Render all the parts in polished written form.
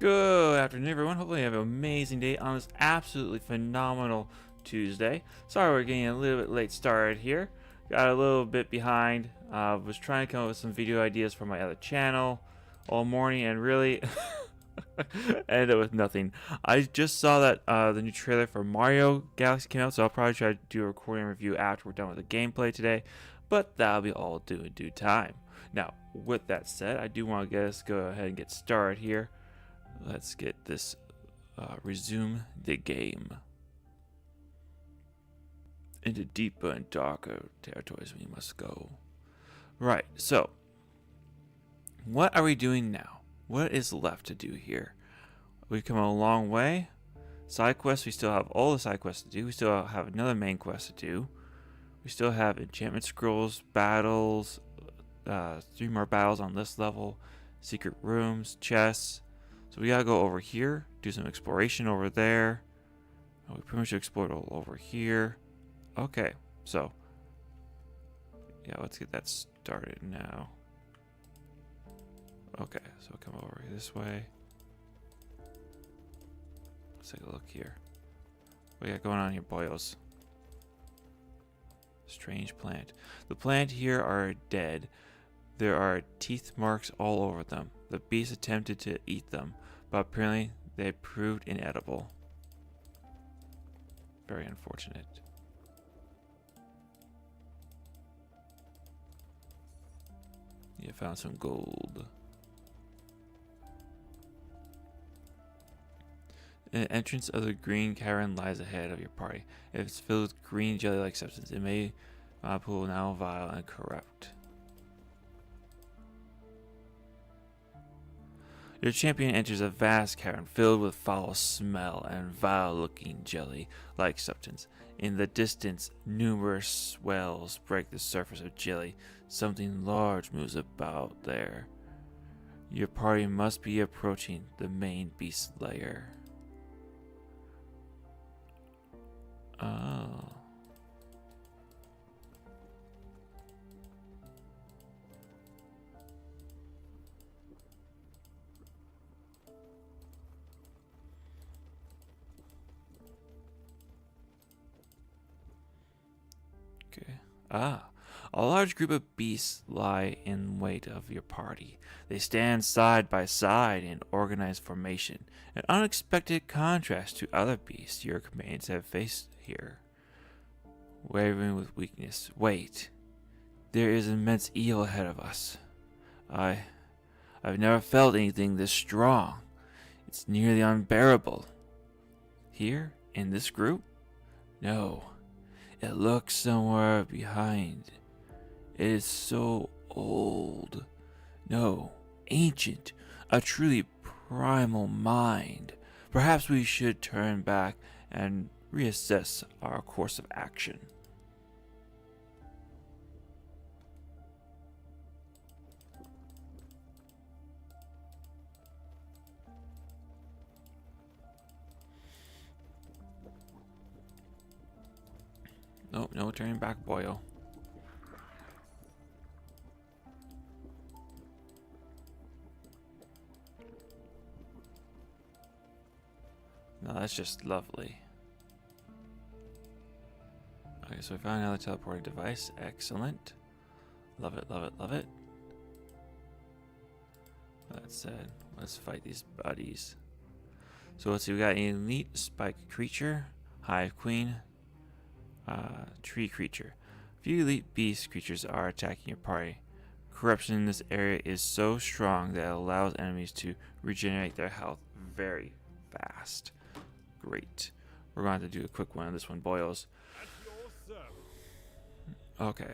Good afternoon, everyone. Hopefully, you have an amazing day on this absolutely phenomenal Tuesday. Sorry, we're getting a little bit late started here. Got a little bit behind. Was trying to come up with some video ideas for my other channel all morning, and really ended up with nothing. I just saw that the new trailer for Mario Galaxy came out, so I'll probably try to do a recording review after we're done with the gameplay today. But that'll be all due in due time. Now, with that said, I do want to go ahead and get started here. Let's get this, resume the game. Into deeper and darker territories we must go. Right, so, what are we doing now? What is left to do here? We've come a long way. Side quests, we still have all the side quests to do. We still have another main quest to do. We still have enchantment scrolls, battles, 3 more battles on this level, secret rooms, chests. So we gotta go over here, do some exploration over there. Oh, we pretty much explored all over here. Okay, so yeah, let's get that started now. Okay, so come over this way. Let's take a look here. What we got going on here, boyos? Strange plant. The plant here are dead. There are teeth marks all over them. The beast attempted to eat them, but apparently they proved inedible. Very unfortunate. You found some gold. An entrance of the green cavern lies ahead of your party. If it's filled with green jelly-like substance, it may pool now vile and corrupt. Your champion enters a vast cavern filled with foul smell and vile-looking jelly-like substance. In the distance, numerous swells break the surface of jelly. Something large moves about there. Your party must be approaching the main beast lair. Oh. Okay. A large group of beasts lie in wait of your party. They stand side by side in organized formation, an unexpected contrast to other beasts your companions have faced here. Wavering with weakness, wait. There is immense evil ahead of us. I've never felt anything this strong. It's nearly unbearable. Here, in this group? No. It looks somewhere behind. It is so old. No, ancient. A truly primal mind. Perhaps we should turn back and reassess our course of action. Nope, no turning back, boyo. No, that's just lovely. Okay, so we found another teleporting device. Excellent. Love it, love it, love it. That said, let's fight these buddies. So let's see, we got an elite spike creature, hive queen, tree creature. Few elite beast creatures are attacking your party. Corruption in this area is so strong that it allows enemies to regenerate their health very fast. Great. We're going to have to do a quick one on this one, boyos. Okay,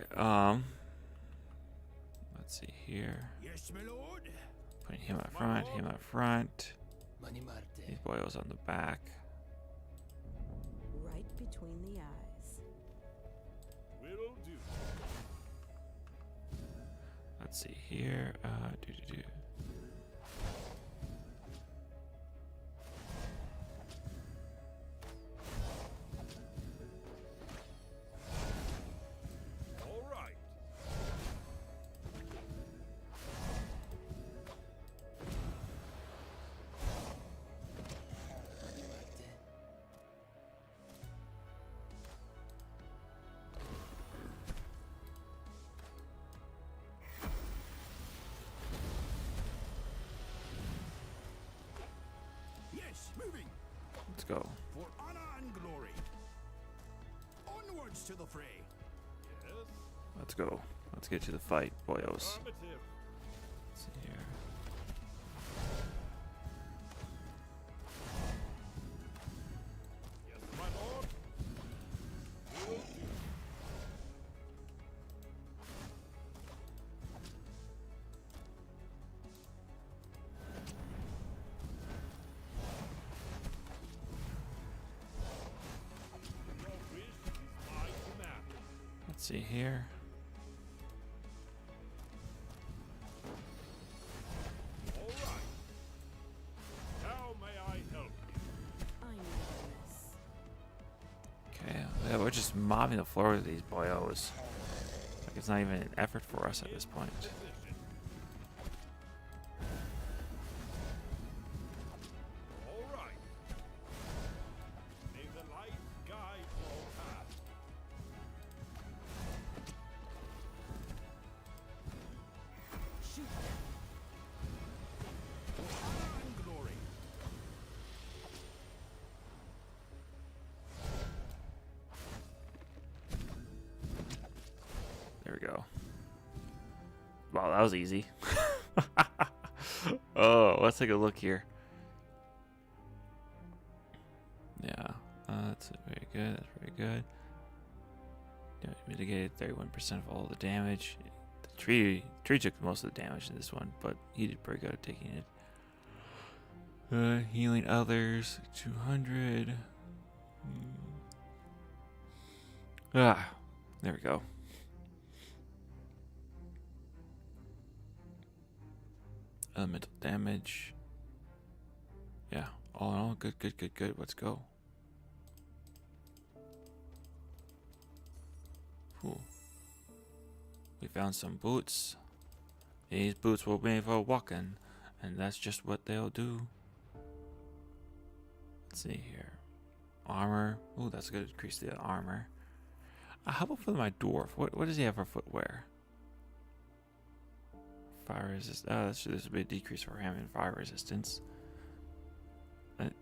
let's see here. Yes, my lord. Putting him up front, him up front. These boyos on the back. Right between the eyes. Will do. Let's see here. All right. Yes, moving Let's go. for honor and glory. Onwards to the fray. Yes. Let's go. Let's get to the fight, boyos. Affirmative. Let's see here. Yes, my lord. Will do. Your wish is my command. Let's see here. All right. How may I help you? I know this. Okay, yeah, we're just mopping the floor with these boyos. Like it's not even an effort for us at this point. Position. All right. May the light guide your path. Shoot. For honor and glory. There we go. Wow, that was easy. Oh, let's take a look here. Yeah, that's very good. That's very good. Yeah, mitigated 31% of all the damage. The tree took most of the damage in this one, but he did pretty good at taking it. Healing others, 200. Ah, there we go. Elemental damage. Yeah, all in all, good. Let's go. Cool. We found some boots. These boots were made for walking, and that's just what they'll do. Let's see here. Armor. Oh, that's good. Increase the armor. How about for my dwarf? What does he have for footwear? Fire resist. Oh, this would be a decrease for him in fire resistance.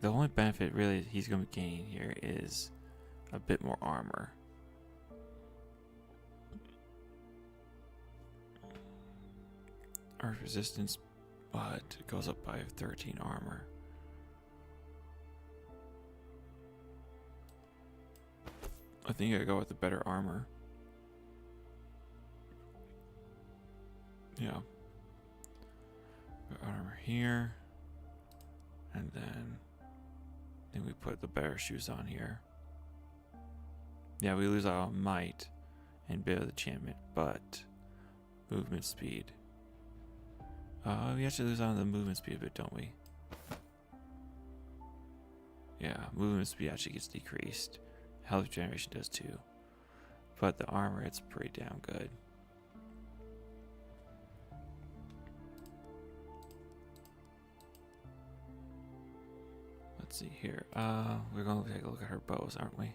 The only benefit really he's going to be gaining here is a bit more armor. Earth resistance, but it goes up by 13 armor. I think I go with the better armor. Yeah. Put armor here. And then we put the better shoes on here. Yeah, we lose our might and bit of enchantment, but movement speed. We actually lose on the movement speed a bit, don't we? Yeah, movement speed actually gets decreased. Health generation does too. But the armor, it's pretty damn good. Let's see here. We're going to take a look at her bows, aren't we?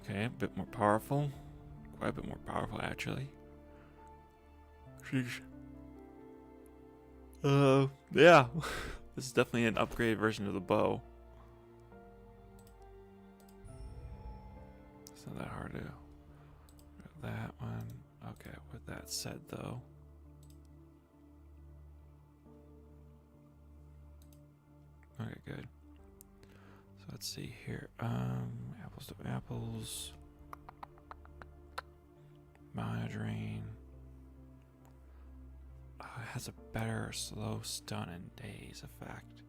Okay, a bit more powerful. Quite a bit more powerful, actually. Sheesh. Yeah. This is definitely an upgraded version of the bow. It's not that hard to... That one. Okay, with that said, though... Okay, good. So let's see here. Apples to apples. Mana drain. It has a better slow stun and daze effect.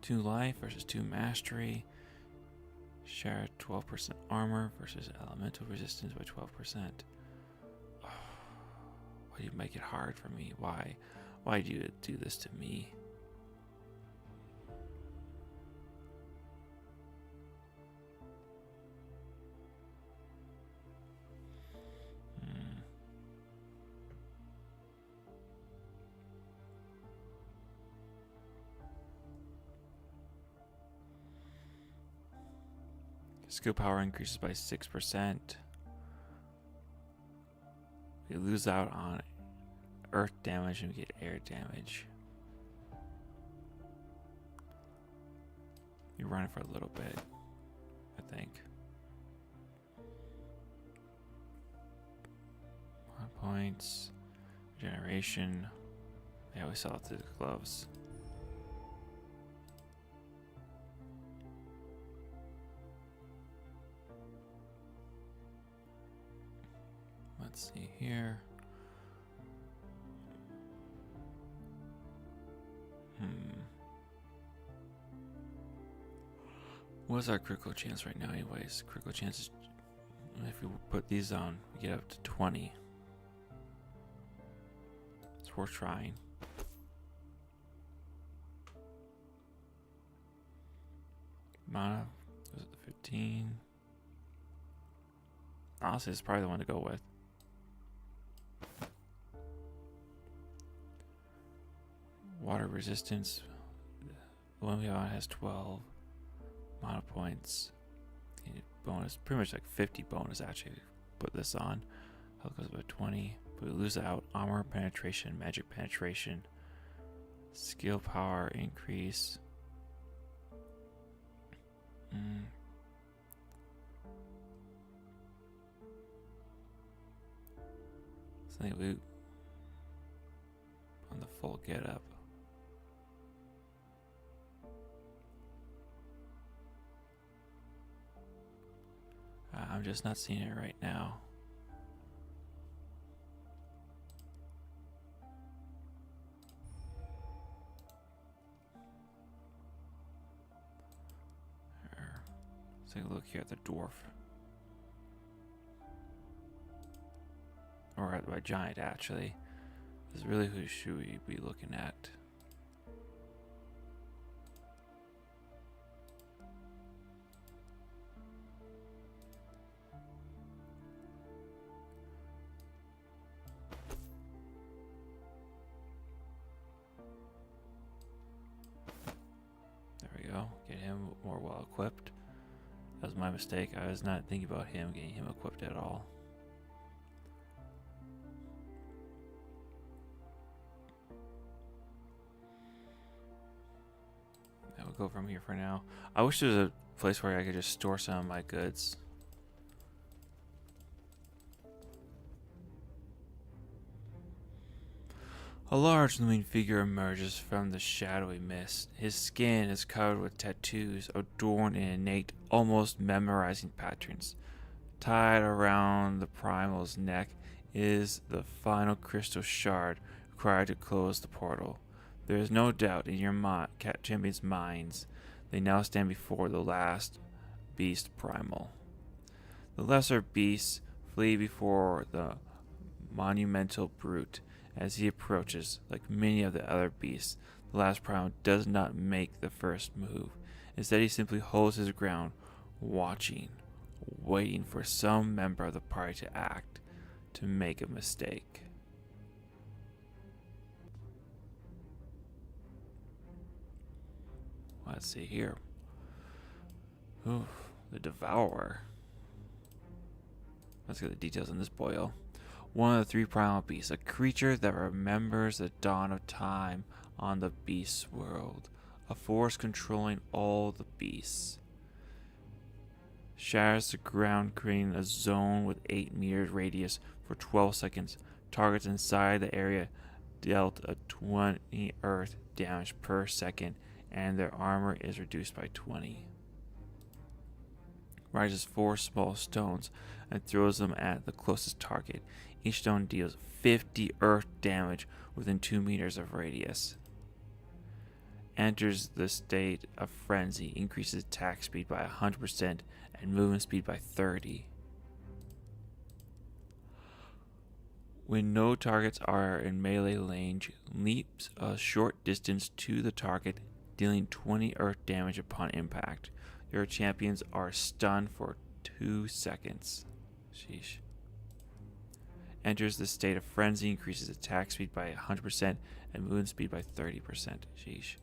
2 life versus 2 mastery. Share 12% armor versus elemental resistance by 12%. Oh, why do you make it hard for me? Why? Why do you do this to me? Skill power increases by 6%. We lose out on earth damage and we get air damage. You run it for a little bit, I think. 1 points. Generation. Yeah, we saw it through the gloves. Let's see here. What's our critical chance right now anyways? Critical chance is, if we put these on, we get up to 20. It's worth trying. Mana, was it 15? Honestly, it's probably the one to go with. Water resistance. The one we have on has 12 mana points. Bonus, pretty much like 50 bonus actually. Put this on. Health goes about 20. But we lose out armor penetration, magic penetration, skill power increase. Something loot on the full get up. I'm just not seeing it right now. Let's take a look here at the dwarf. Or at my giant, actually. This is really who should we be looking at. There we go. Get him more well equipped. That was my mistake. I was not thinking about him getting him equipped at all. We'll go from here for now. I wish there was a place where I could just store some of my goods. A large looming figure emerges from the shadowy mist. His skin is covered with tattoos adorned in innate, almost memorizing patterns. Tied around the primal's neck is the final crystal shard required to close the portal. There is no doubt in your champion's minds. They now stand before the last beast primal. The lesser beasts flee before the monumental brute. As he approaches, like many of the other beasts, the last primal does not make the first move. Instead, he simply holds his ground, watching, waiting for some member of the party to act, to make a mistake. Let's see here. Ooh, the Devourer. Let's get the details on this boyo. One of the three primal beasts, a creature that remembers the dawn of time on the beast's world, a force controlling all the beasts. Shatters the ground, creating a zone with 8 meters radius for 12 seconds. Targets inside the area dealt a 20 earth damage per second, and their armor is reduced by 20. Rises 4 small stones and throws them at the closest target. Each stone deals 50 earth damage within 2 meters of radius. Enters the state of frenzy, increases attack speed by 100% and movement speed by 30%. When no targets are in melee range, leaps a short distance to the target, dealing 20 earth damage upon impact. Your champions are stunned for 2 seconds. Sheesh. Enters the state of frenzy, increases attack speed by 100% and movement speed by 30%. Sheesh.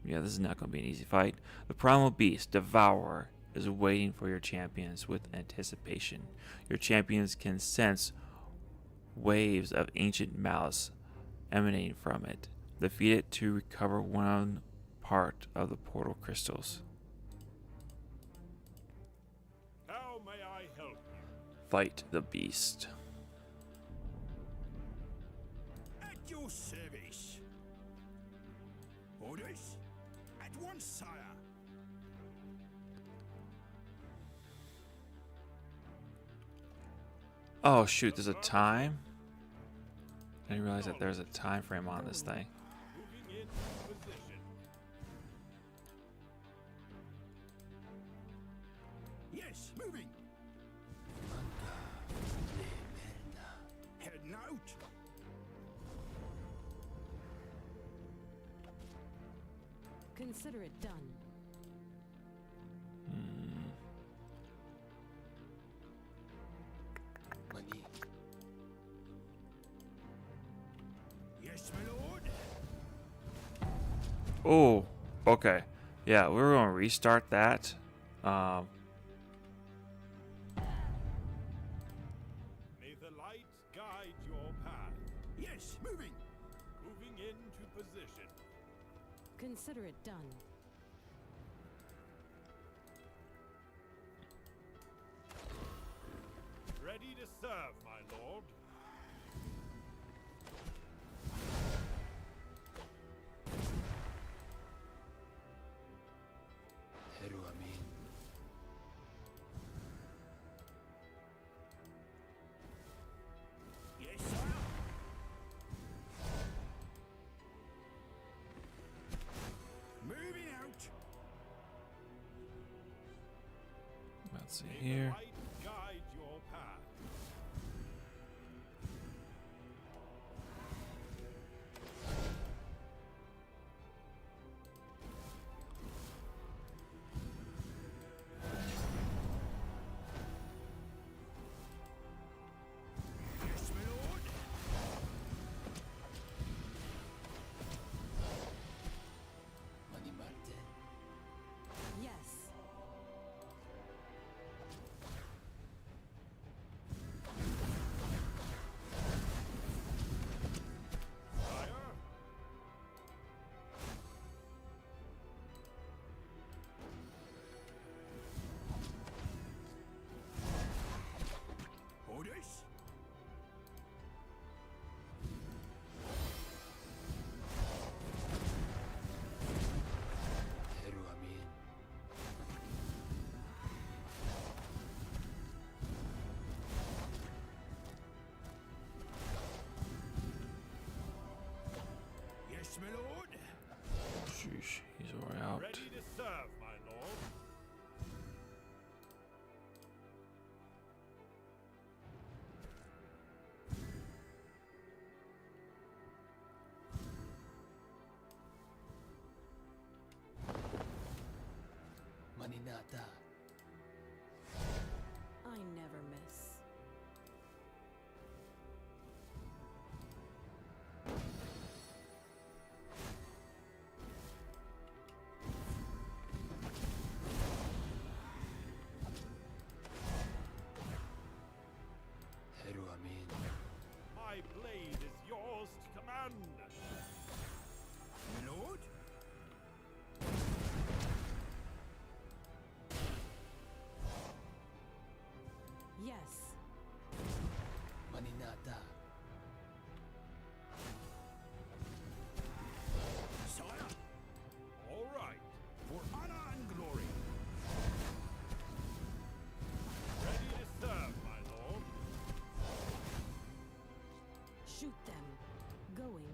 Yeah, this is not going to be an easy fight. The primal beast, Devourer, is waiting for your champions with anticipation. Your champions can sense waves of ancient malice emanating from it. Defeat it to recover one part of the portal crystals. How may I help you? Fight the beast. At your service. Orders? At once, sire. Oh shoot, there's a time? I didn't realize that there's a time frame on this thing. Moving into position. Yes, moving. Heading out. Consider it done. Yes, my lord. Oh, okay. Yeah, we're going to restart that. May the light guide your path. Yes, moving. Moving into position. Consider it done. Ready to serve, my lord. Yes, sire. Moving out. Let's see May the here. light guide your path. Yes, my lord. Yes. Sire. Orders? Yes, my lord. Sheesh, he's already out. Ready to serve, my lord. I never miss. My blade is yours to command. My lord? Yes. Sire. All right. For honor and glory. Ready to serve, my lord. Shoot them. Going.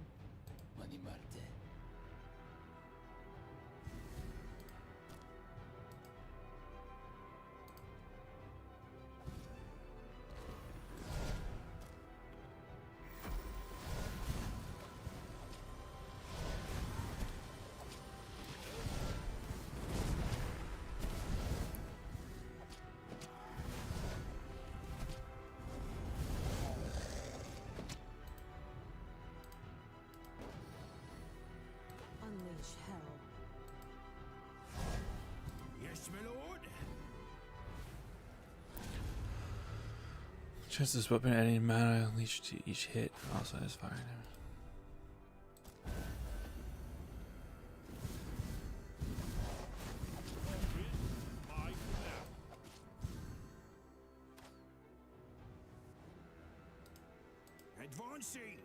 Chance this weapon adding mana unleashed to each hit. Also has fire damage. My command. Advancing.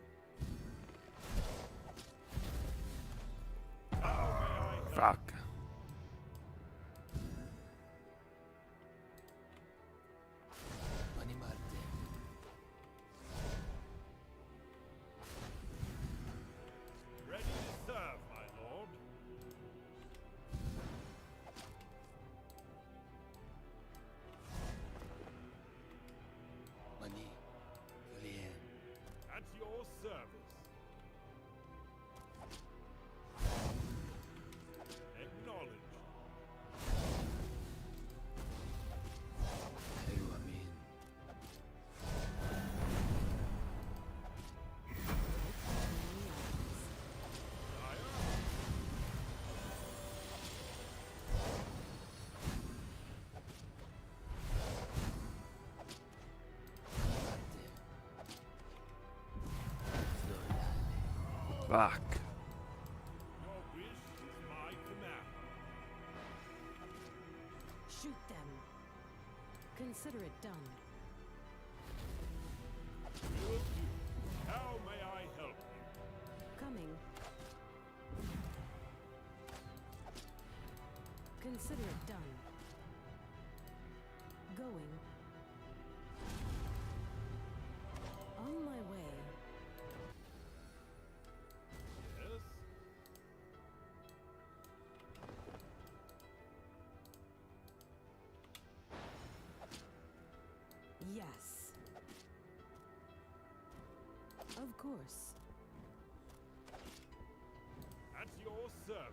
How may I help? Fuck. Ready to serve, my lord. At your service. Acknowledged. Sire. Fuck. Your wish is my command. Shoot them. Consider it done. Will do. How may I help you? Coming. Consider it done. Going. On my way. Yes. Yes. Of course. At your service.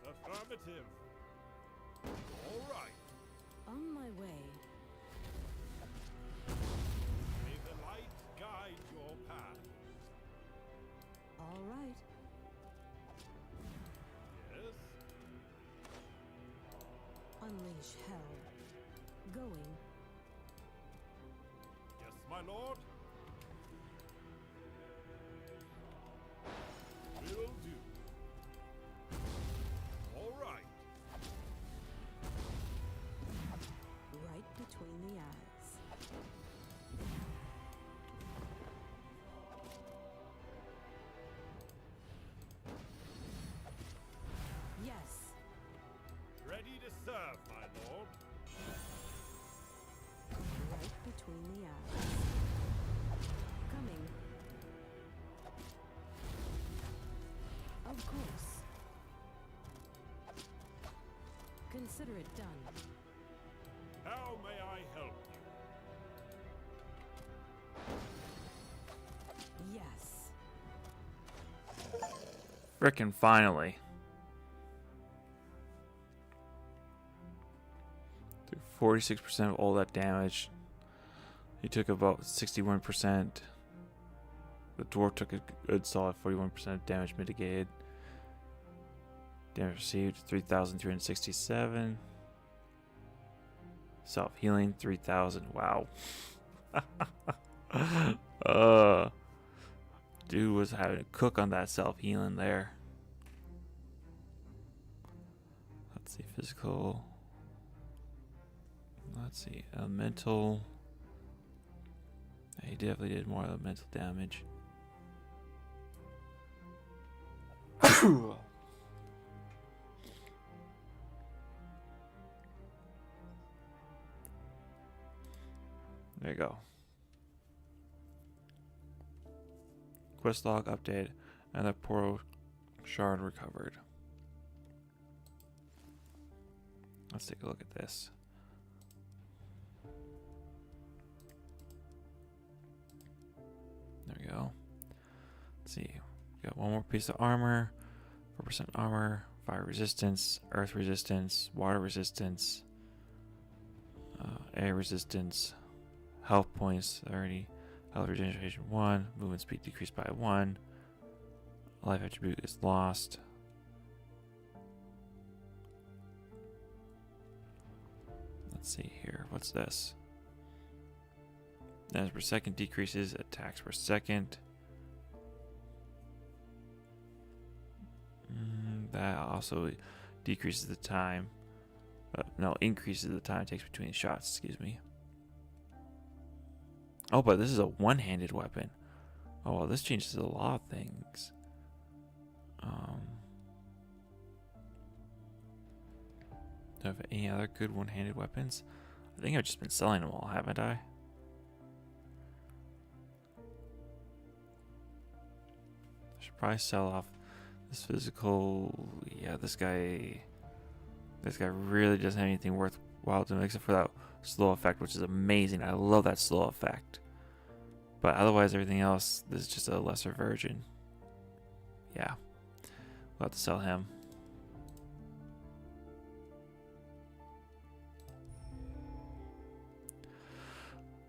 Affirmative. All right. On my way. May the light guide your path. All right. Yes. Unleash hell. Going. Yes, my lord. Will do. All right. Right between the eyes. Yes. Ready to serve, my lord. Right between the eyes. Coming. Of course. Consider it done. How may I help you? Yes. Frickin' finally. Took 46% of all that damage. He took about 61%. The dwarf took a good solid 41% damage mitigated. Damage received 3,367. Self healing 3,000. Wow. Dude was having a cook on that self healing there. Let's see, physical. Let's see, elemental. He definitely did more elemental damage. There you go. Quest log update. Another portal shard recovered. Let's take a look at this. There we go. Let's see. We got one more piece of armor. 4% armor. Fire resistance. Earth resistance. Water resistance. Air resistance. Health points 30. Health regeneration 1. Movement speed decreased by 1. Life attribute is lost. Let's see here. What's this? Damage per second decreases. Attacks per second. That also decreases the time. No, increases the time it takes between shots. Excuse me. Oh, but this is a one-handed weapon. Oh, well, this changes a lot of things. Do I have any other good one-handed weapons? I think I've just been selling them all, haven't I? I should probably sell off this physical. Yeah, this guy really doesn't have anything worthwhile to him except for that slow effect, which is amazing. I love that slow effect. But otherwise, everything else, this is just a lesser version. Yeah. We'll have to sell him.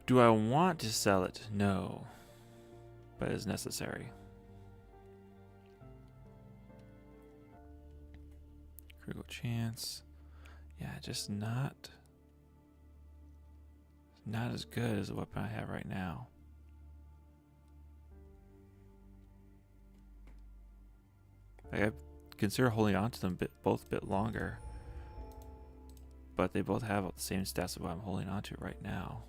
Do I want to sell it? No. But it's necessary. Critical chance. Yeah, just not as good as the weapon I have right now. I consider holding on to them both a bit longer, but they both have the same stats of what I'm holding on to right now.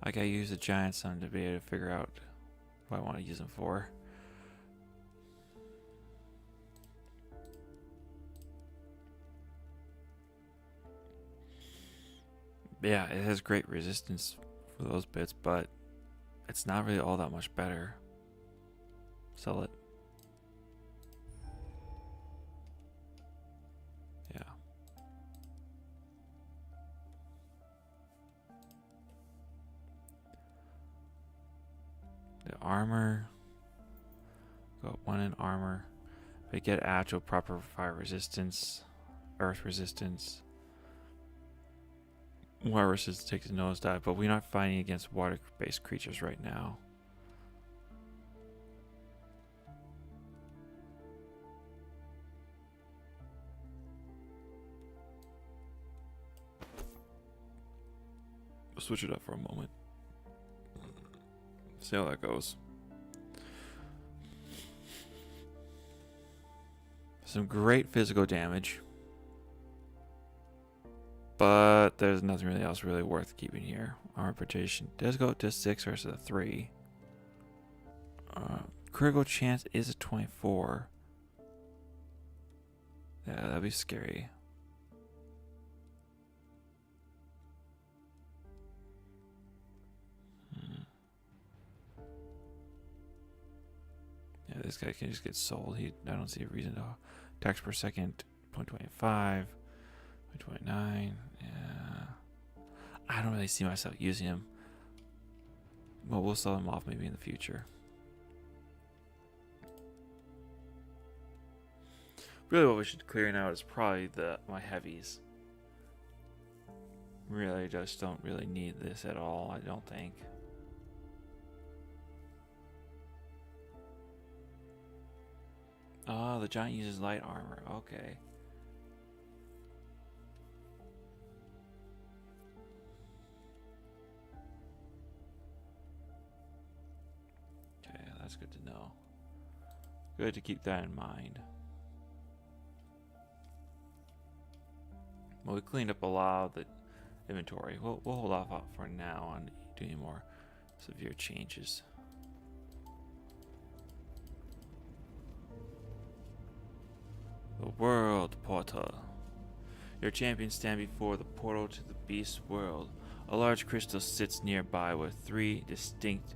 I gotta use the giant sun to be able to figure out what I want to use them for. Yeah, it has great resistance for those bits, but it's not really all that much better. Sell it. Yeah. The armor. Got one in armor. If I get agile, proper fire resistance, earth resistance. Water resistance takes a nosedive, but we're not fighting against water-based creatures right now. We'll switch it up for a moment. See how that goes. Some great physical damage. But there's nothing really else really worth keeping here. Armor protection does go up to 6 versus a 3. Critical chance is a 24. Yeah, that'd be scary. Yeah, this guy can just get sold. I don't see a reason to. Attacks per second, 0.25. 29. Yeah. I don't really see myself using him. Well, we'll sell him off maybe in the future. Really what we should clear now is probably my heavies. Really just don't really need this at all, I don't think. Oh, the giant uses light armor. Okay. That's good to know. Good to keep that in mind. Well, we cleaned up a lot of the inventory. We'll hold off for now on doing more severe changes. The World Portal. Your champions stand before the portal to the beast world. A large crystal sits nearby with 3 distinct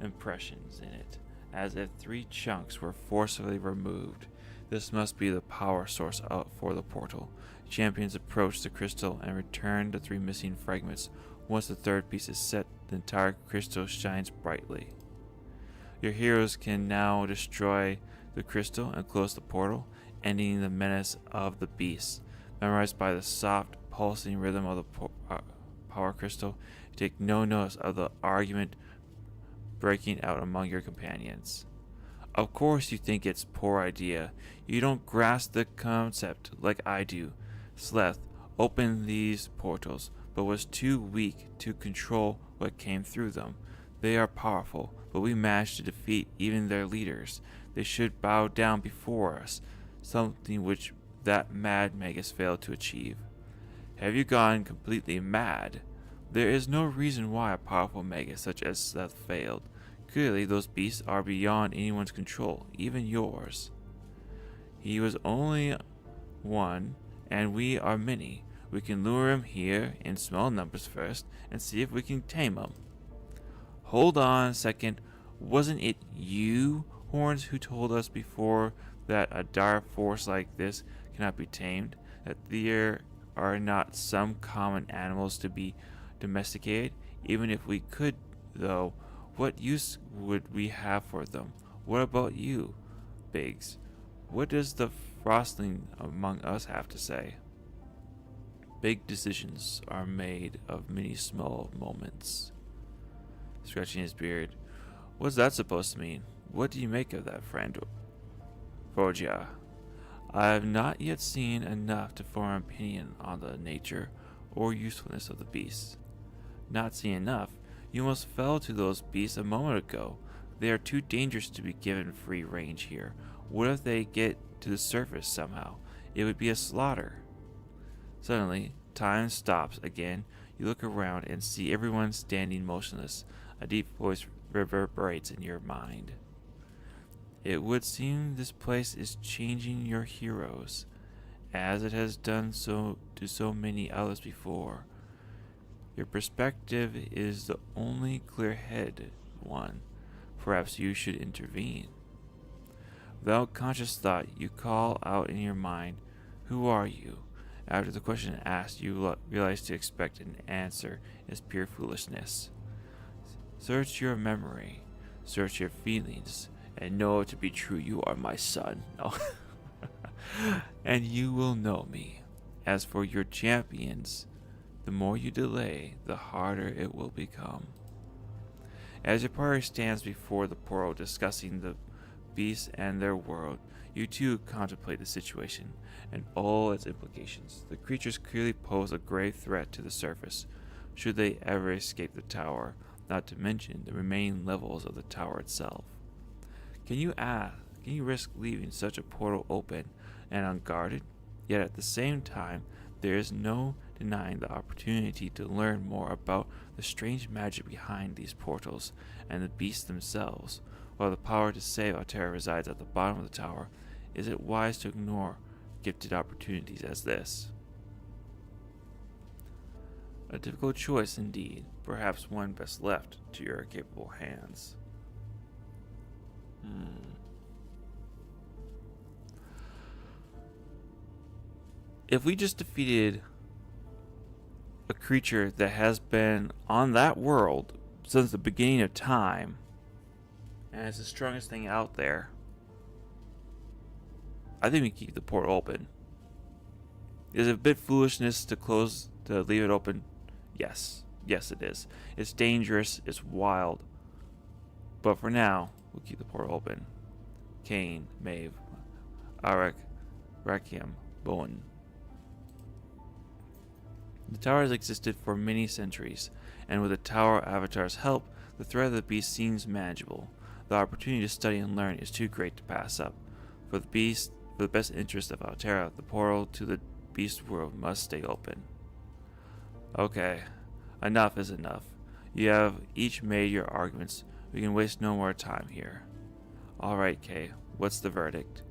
impressions in it, as if 3 chunks were forcibly removed. This must be the power source out for the portal. Champions approach the crystal and return the 3 missing fragments. Once the 3rd piece is set, the entire crystal shines brightly. Your heroes can now destroy the crystal and close the portal. ending the menace of the beast. Memorized by the soft, pulsing rhythm of the power crystal, you take no notice of the argument breaking out among your companions. Of course you think it's a poor idea. You don't grasp the concept like I do. Sleth opened these portals, but was too weak to control what came through them. They are powerful, but we managed to defeat even their leaders. They should bow down before us, something which that mad Magus failed to achieve. Have you gone completely mad? There is no reason why a powerful Magus such as Sleth failed. Clearly, those beasts are beyond anyone's control, even yours. He was only one, and we are many. We can lure him here in small numbers first, and see if we can tame him. Hold on a second. Wasn't it you, Horns, who told us before that a dire force like this cannot be tamed? That there are not some common animals to be domesticated? Even if we could, though, what use would we have for them? What about you, Biggs? What does the frostling among us have to say? Big decisions are made of many small moments. Scratching his beard. What's that supposed to mean? What do you make of that, friend? Forgia. I have not yet seen enough to form an opinion on the nature or usefulness of the beasts. Not seen enough? You almost fell to those beasts a moment ago. They are too dangerous to be given free range here. What if they get to the surface somehow? It would be a slaughter. Suddenly, time stops again. You look around and see everyone standing motionless. A deep voice reverberates in your mind. It would seem this place is changing your heroes, as it has done so to so many others before. Your perspective is the only clear-headed one. Perhaps you should intervene. Without conscious thought, you call out in your mind, "Who are you?" After the question is asked, you realize to expect an answer is pure foolishness. Search your memory, search your feelings, and know it to be true you are my son. No. And you will know me. As for your champions, the more you delay, the harder it will become. As your party stands before the portal discussing the beasts and their world, you too contemplate the situation and all its implications. The creatures clearly pose a grave threat to the surface, should they ever escape the tower, not to mention the remaining levels of the tower itself. Can you risk leaving such a portal open and unguarded? Yet at the same time, there is no denying the opportunity to learn more about the strange magic behind these portals and the beasts themselves. While the power to save Alterra resides at the bottom of the tower, is it wise to ignore gifted opportunities as this? A difficult choice indeed, perhaps one best left to your capable hands. If we just defeated a creature that has been on that world since the beginning of time, and it's the strongest thing out there, I think we keep the portal open. Is it a bit foolishness to leave it open? Yes. Yes, it is. It's dangerous, it's wild. But for now, we'll keep the portal open. Kane, Maeve, Arik, Rakiam, Bowen. The tower has existed for many centuries, and with the Tower Avatar's help, the threat of the beast seems manageable. The opportunity to study and learn is too great to pass up. For the best interest of Alterra, the portal to the beast world must stay open. Okay, enough is enough. You have each made your arguments. We can waste no more time here. Alright, Kay, what's the verdict?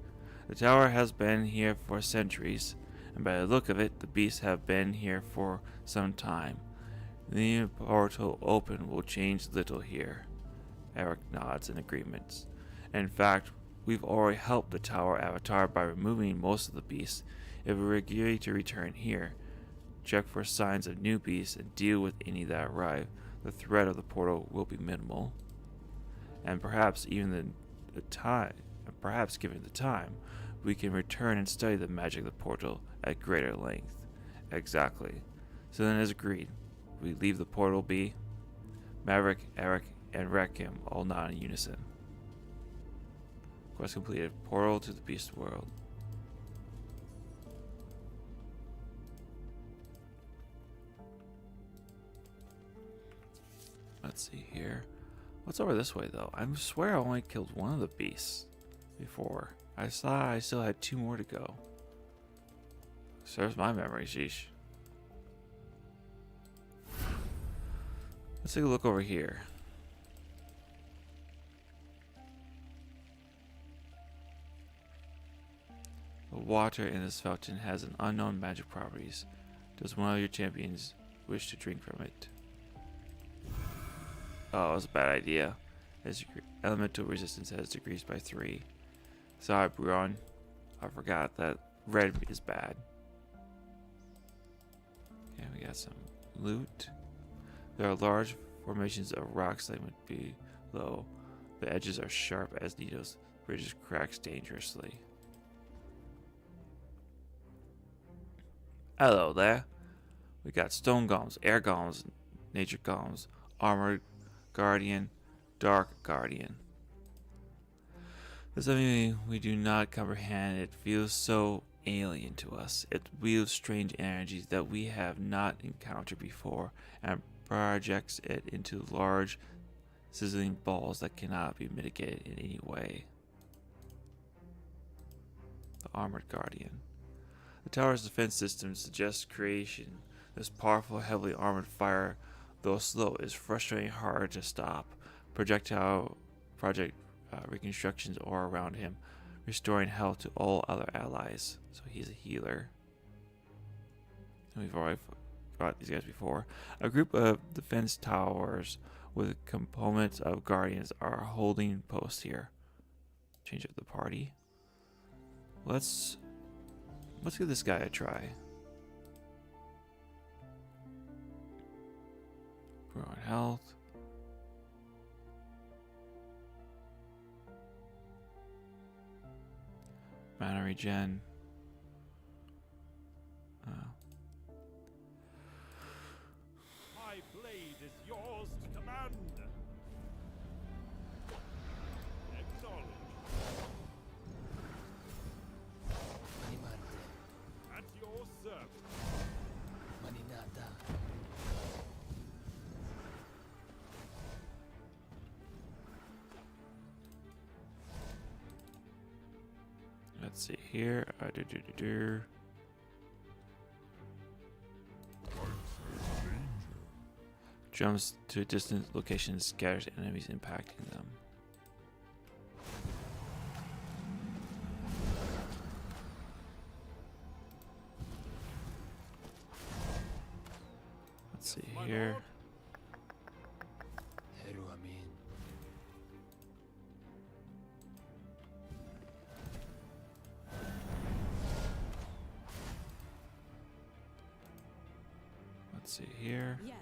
The tower has been here for centuries, and by the look of it, the beasts have been here for some time. The portal open will change little here. Eric nods in agreement. In fact, we've already helped the Tower Avatar by removing most of the beasts. If we agree to return here, check for signs of new beasts, and deal with any that arrive, the threat of the portal will be minimal. And perhaps even given the time, we can return and study the magic of the portal at greater length. Exactly. So then, as agreed, we leave the portal be. Maverick, Eric, and Rakim all nod in unison. Quest completed. Portal to the beast world. Let's see here. What's over this way, though? I swear I only killed one of the beasts before. I saw I still had 2 more to go. Serves my memory, sheesh. Let's take a look over here. The water in this fountain has an unknown magic properties. Does one of your champions wish to drink from it? Oh, it was a bad idea. Elemental resistance has decreased by 3. Sorry, Bruon. I forgot that red is bad. Okay, we got some loot. There are large formations of rocks that would be low. The edges are sharp as needles. Bridges cracks dangerously. Hello there. We got stone golems, air golems, nature golems, armored guardian, dark guardian. There's something we do not comprehend. It feels so alien to us. It wields strange energies that we have not encountered before and projects it into large, sizzling balls that cannot be mitigated in any way. The armored guardian. The tower's defense system suggests creation. This powerful, heavily armored fire, though slow, is frustratingly hard to stop. Project reconstructions aura around him, restoring health to all other allies. So he's a healer. And we've already fought these guys before. A group of defense towers with components of guardians are holding posts here. Change up the party. Let's give this guy a try. Grow on health. Mana regen. My blade is yours to command. Acknowledge. At your service. Let's see here. Jumps to distant locations, scatters enemies, impacting them. Let's see here. Let's see here. Yes.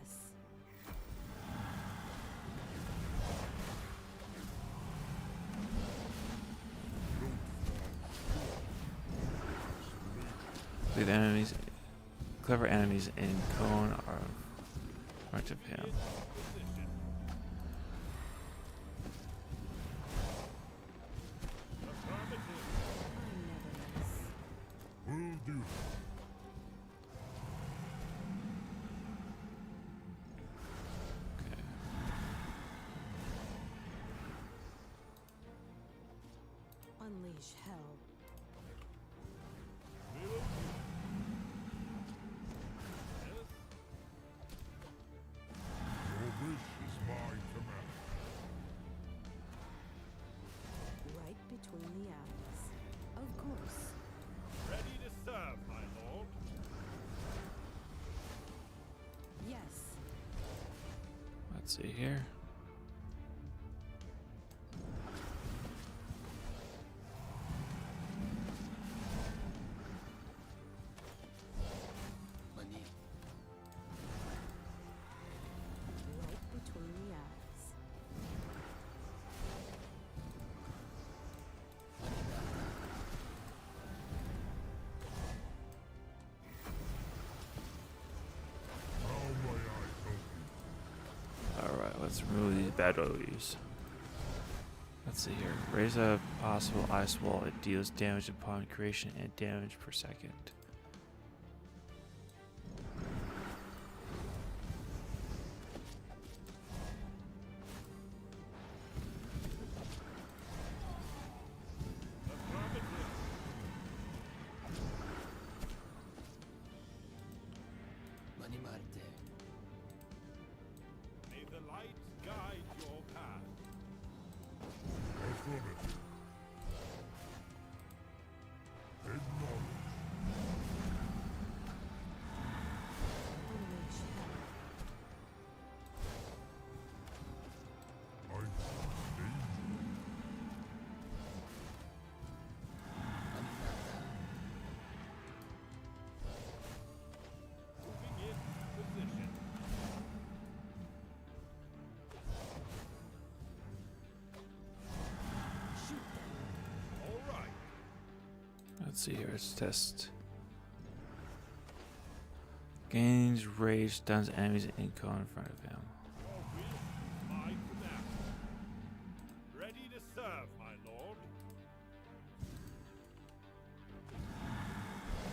Leave enemies, clever enemies in cone are in front of him. Position. Affirmative. I never miss. Will do. Okay. Unleash hell. Will do. Yes. Your wish is my command. Right between the eyes. Of course. Ready to serve, my lord. Yes. Let's see here. Right between the eyes. batteries. Let's see here. Raise a possible ice wall. It deals damage upon creation and damage per second. May the light guide your path. Affirmative. Acknowledge. Unleash hell. I sense danger. Moving in position. Shoot them. All right. Let's see here. Let's test. Gains rage, stuns enemies in cone in front of him. Your will, my command. Ready to serve, my lord.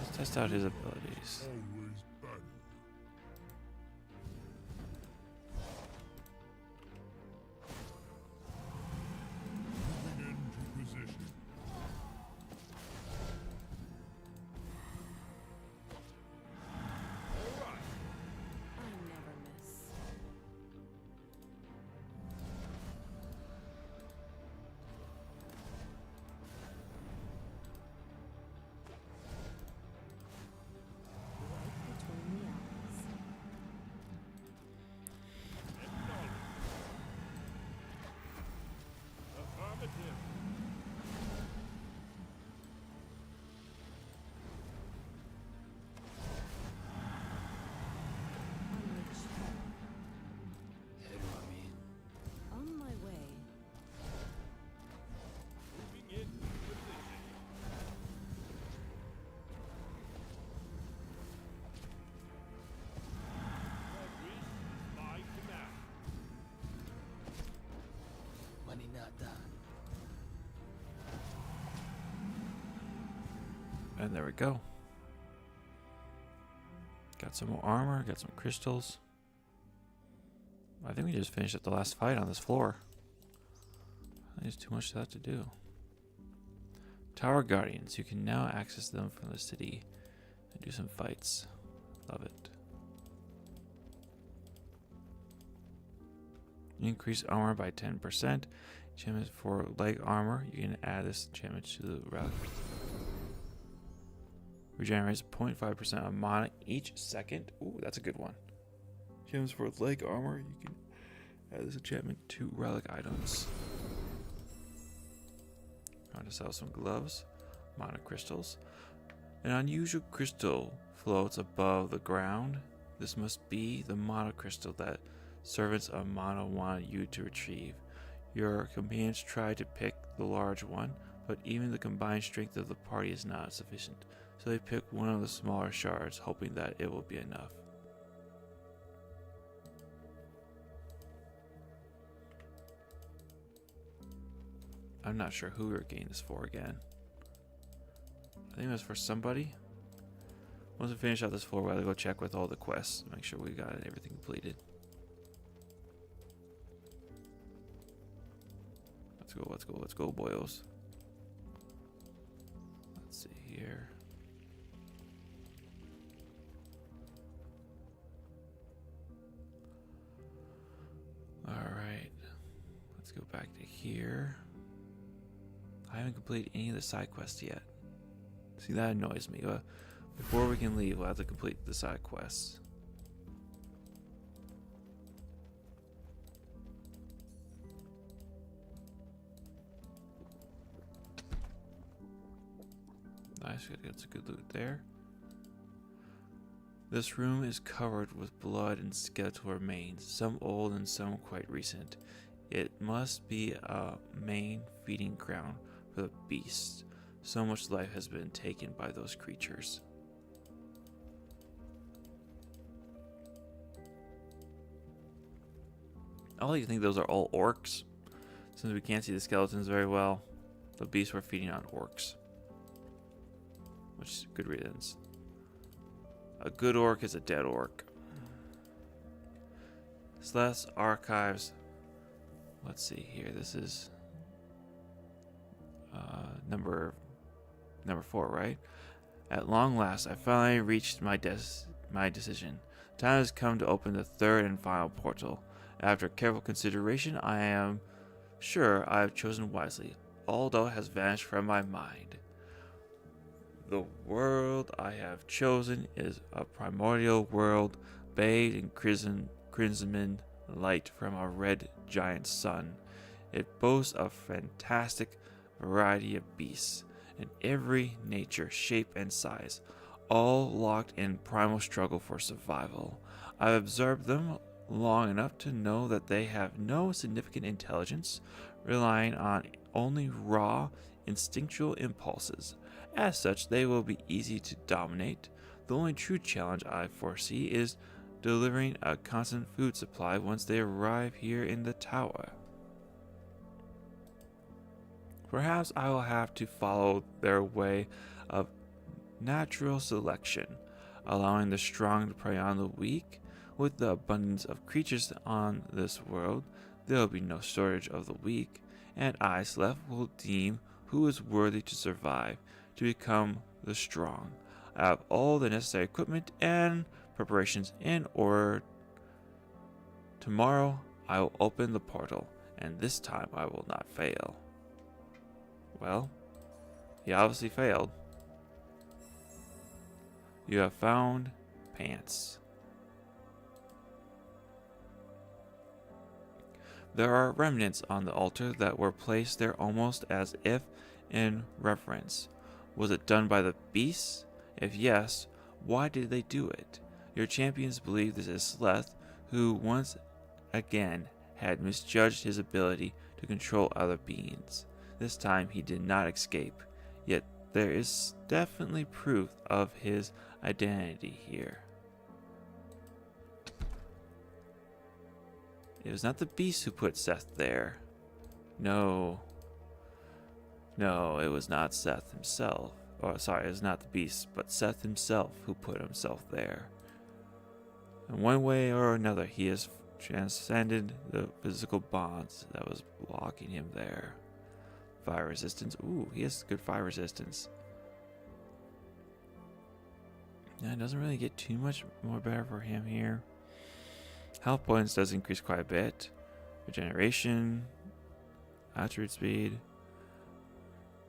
Let's test out his abilities. Always battle. Moving into position. All right. I never miss. Right between the eyes. Acknowledge. Affirmative. Unleash hell. On my way. Moving in position. Your will, my command. And there we go. Got some more armor, got some crystals. I think we just finished up the last fight on this floor. There's too much left to do. Tower Guardians. You can now access them from the city and do some fights. Love it. Increase armor by 10%. Enchantment for leg armor. You can add this enchantment to the relic. Regenerates 0.5% of mana each second. Ooh, that's a good one. Gems for leg armor. You can add this enchantment to relic items. Trying to sell some gloves. Mana crystals. An unusual crystal floats above the ground. This must be the mana crystal that servants of Mana wanted you to retrieve. Your companions tried to pick the large one, but even the combined strength of the party is not sufficient. So they pick one of the smaller shards, hoping that it will be enough. I'm not sure who we were getting this for again. I think it was for somebody. Once we finish out this floor, we'll go check with all the quests, make sure we got everything completed. Let's go, boyos. Let's see here. Alright. Let's go back to here. I haven't completed any of the side quests yet. See, that annoys me. Before we can leave, we'll have to complete the side quests. Nice, that's a good loot there. This room is covered with blood and skeletal remains, some old and some quite recent. It must be a main feeding ground for the beasts. So much life has been taken by those creatures. I like to think those are all orcs. Since we can't see the skeletons very well, the beasts were feeding on orcs. Which is good reasons. A good orc is a dead orc. Celeste Archives. Let's see here. This is number 4, right? At long last, I finally reached my decision. Time has come to open the third and final portal. After careful consideration, I am sure I have chosen wisely. All doubt has vanished from my mind. The world I have chosen is a primordial world bathed in crimson light from a red giant sun. It boasts a fantastic variety of beasts in every nature, shape, and size, all locked in primal struggle for survival. I've observed them long enough to know that they have no significant intelligence, relying on only raw, instinctual impulses. As such, they will be easy to dominate. The only true challenge I foresee is delivering a constant food supply once they arrive here in the tower. Perhaps I will have to follow their way of natural selection, allowing the strong to prey on the weak. With the abundance of creatures on this world, there will be no shortage of the weak, and I, Celeste, will deem who is worthy to survive, to become the strong. I have all the necessary equipment and preparations in order. Tomorrow I will open the portal, and this time I will not fail. Well, he obviously failed. You have found pants. There are remnants on the altar that were placed there almost as if in reverence. Was it done by the beasts? If yes, why did they do it? Your champions believe this is Celeste, who once again had misjudged his ability to control other beings. This time he did not escape, yet there is definitely proof of his identity here. It was not the beast who put Seth there. No, it was not Seth himself. Or sorry, it was not the beast, but Seth himself who put himself there. In one way or another, he has transcended the physical bonds that was blocking him there. Fire resistance. Ooh, he has good fire resistance. Yeah, it doesn't really get too much more better for him here. Health points does increase quite a bit. Regeneration. Attribute speed.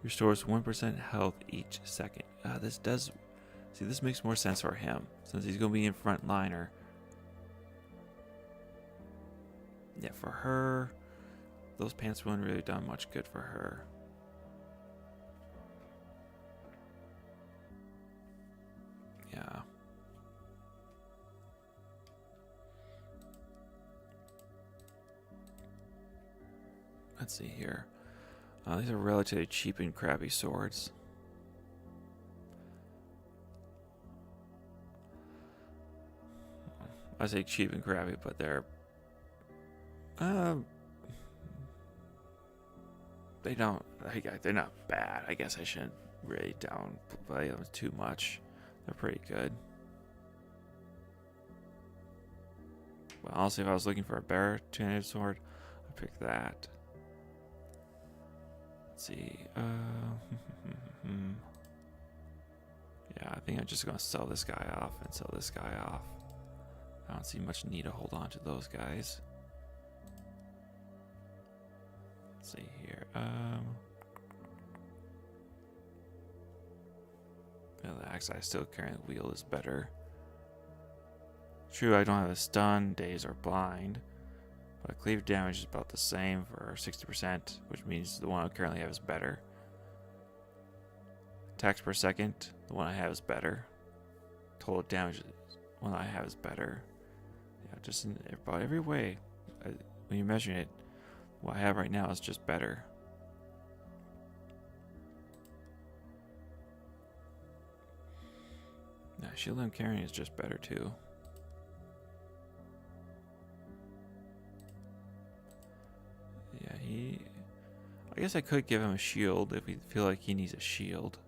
Restores 1% health each second. This does... See, this makes more sense for him, since he's going to be in front liner. Yeah, for her... Those pants wouldn't really done much good for her. Yeah. Let's see here. These are relatively cheap and crappy swords. I say cheap and crappy, but they're they're not bad. I guess I shouldn't really downplay them too much. They're pretty good. Well, honestly, if I was looking for a better two-handed sword, I'd pick that. Let's see. Yeah, I think I'm just gonna sell this guy off and sell this guy off. I don't see much need to hold on to those guys. Let's see here. Yeah, the axe I still carrying the wheel is better. True, I don't have a stun, daze, or blind, but cleave damage is about the same for 60%, which means the one I currently have is better. Attacks per second, the one I have is better. Total damage, the one I have is better. Yeah, just in about every way, when you're measuring it, what I have right now is just better. Yeah, shield I'm carrying is just better too. guess I could give him a shield if we feel like he needs a shield.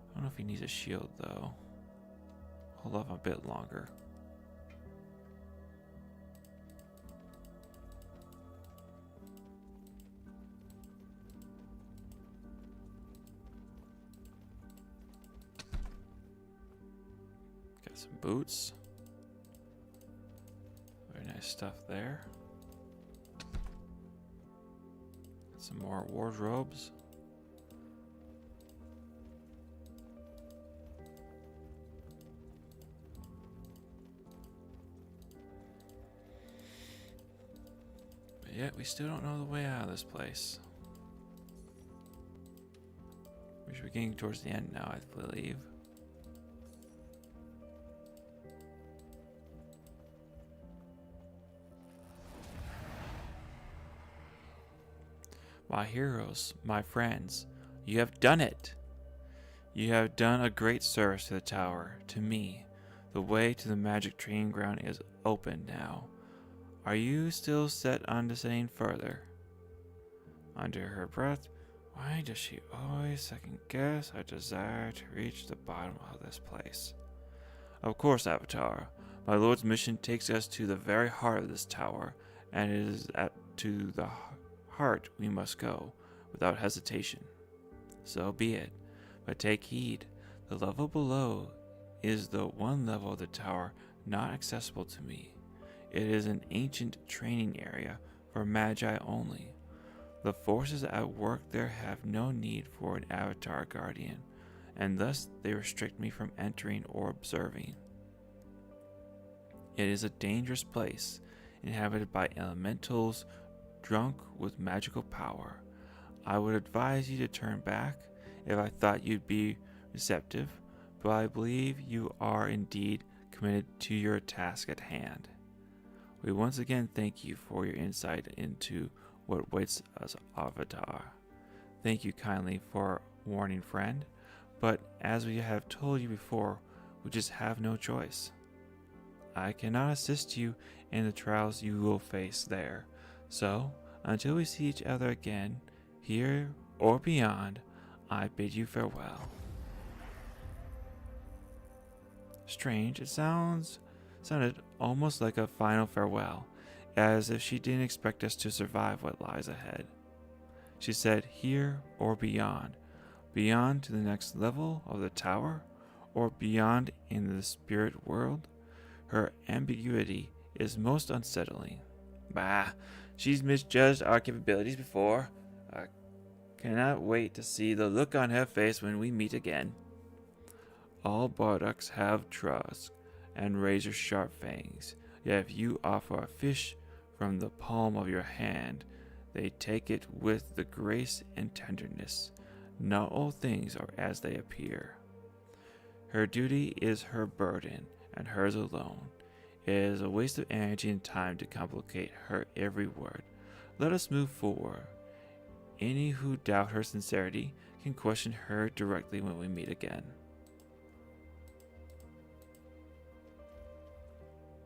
I don't know if he needs a shield though. Hold off a bit longer. Got some boots. Very nice stuff there. Some more wardrobes. But yet we still don't know the way out of this place. We should be getting towards the end now, I believe. My heroes, my friends, you have done it! You have done a great service to the tower, to me. The way to the magic training ground is open now. Are you still set on descending further? Under her breath, why does she always second guess our desire to reach the bottom of this place? Of course, Avatar. My lord's mission takes us to the very heart of this tower, and it is to the heart we must go, without hesitation. So be it, but take heed. The level below is the one level of the tower not accessible to me. It is an ancient training area for magi only. The forces at work there have no need for an Avatar guardian, and thus they restrict me from entering or observing. It is a dangerous place, inhabited by elementals drunk with magical power. I would advise you to turn back if I thought you'd be receptive, but I believe you are indeed committed to your task at hand. We once again thank you for your insight into what waits us, Avatar. Thank you kindly for warning, friend, but as we have told you before, we just have no choice. I cannot assist you in the trials you will face there. So, until we see each other again, here or beyond, I bid you farewell. Strange, it sounded almost like a final farewell, as if she didn't expect us to survive what lies ahead. She said here or beyond. Beyond to the next level of the tower, or beyond in the spirit world? Her ambiguity is most unsettling. Bah, she's misjudged our capabilities before. I cannot wait to see the look on her face when we meet again. All Bardaks have trust and razor-sharp fangs, yet if you offer a fish from the palm of your hand, they take it with the grace and tenderness. Not all things are as they appear. Her duty is her burden, and hers alone. It is a waste of energy and time to complicate her every word. Let us move forward. Any who doubt her sincerity can question her directly when we meet again.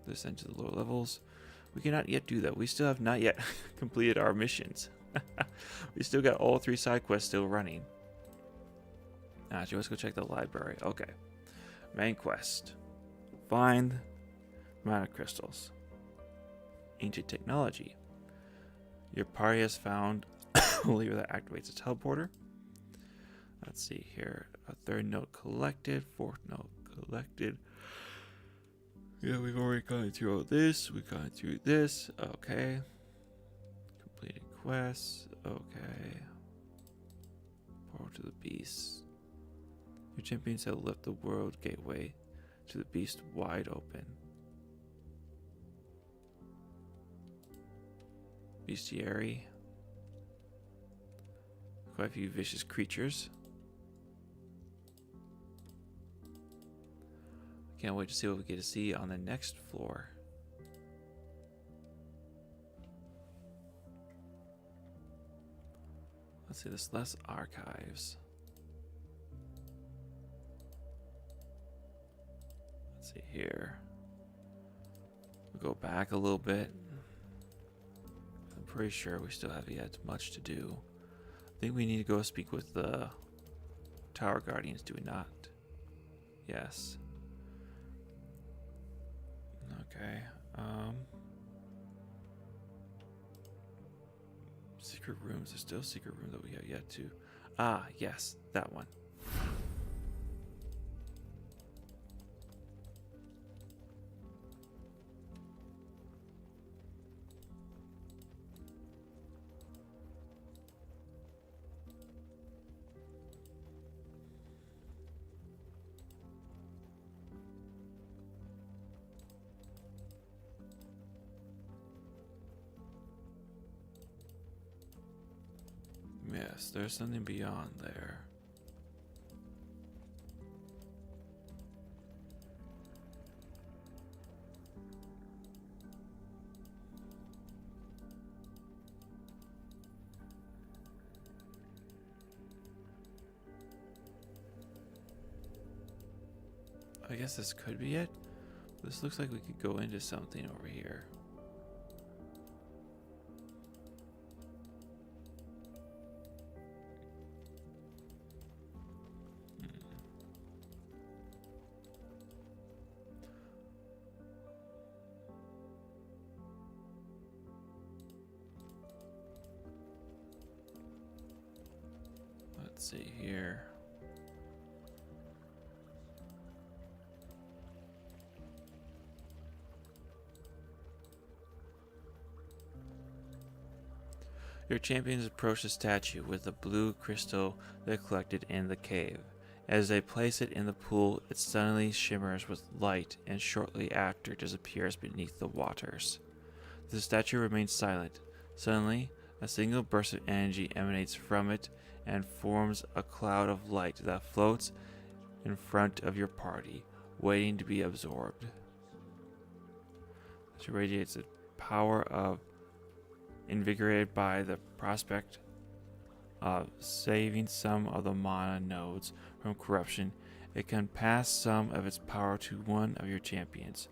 Descend to the lower levels. We cannot yet do that. We still have not yet completed our missions. We still got all 3 side quests still running. Actually, let's go check the library. Okay. Main quest. Find mana crystals. Ancient technology. Your party has found a lever that activates a teleporter. Let's see here. A 3rd note collected. 4th note collected. Yeah, we've already gone through all this. We've gone through this. Okay. Completed quests. Okay. Portal to the beast. Your champions have left the world gateway to the beast wide open. Bestiary. Quite a few vicious creatures. Can't wait to see what we get to see on the next floor. Let's see this less archives. Let's see here. We'll go back a little bit. I'm pretty sure we still have yet much to do. I think we need to go speak with the Tower Guardians, do we not? Yes. Okay. Secret rooms. There's still a secret room that we have yet to. Ah, yes, that one. Yes, there's something beyond there. I guess this could be it. This looks like we could go into something over here. Let's see here. Your champions approach the statue with the blue crystal they collected in the cave. As they place it in the pool, it suddenly shimmers with light and shortly after disappears beneath the waters. The statue remains silent. Suddenly, a single burst of energy emanates from it and forms a cloud of light that floats in front of your party, waiting to be absorbed. It radiates the power of invigorated by the prospect of saving some of the mana nodes from corruption. It can pass some of its power to one of your champions.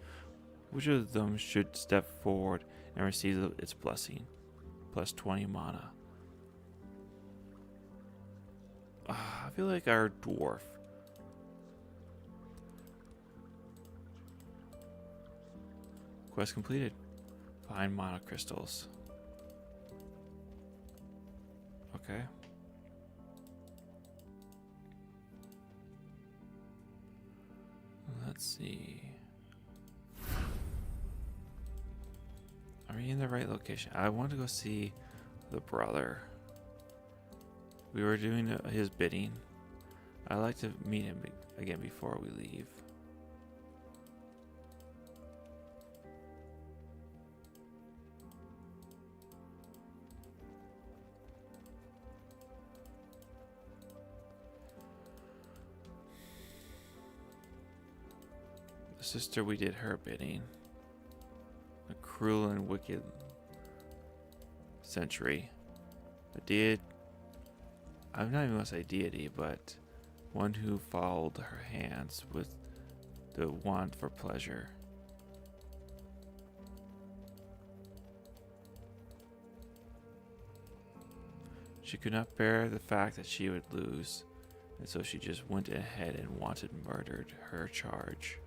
Which of them should step forward and receive its blessing? Plus 20 mana. I feel like our dwarf. Quest completed. Find mana crystals. Okay. Let's see. Are we in the right location? I want to go see the brother. We were doing his bidding. I'd like to meet him again before we leave. The sister, we did her bidding. A cruel and wicked century. I'm not even going to say deity, but one who followed her hands with the want for pleasure. She could not bear the fact that she would lose, and so she just went ahead and murdered her charge.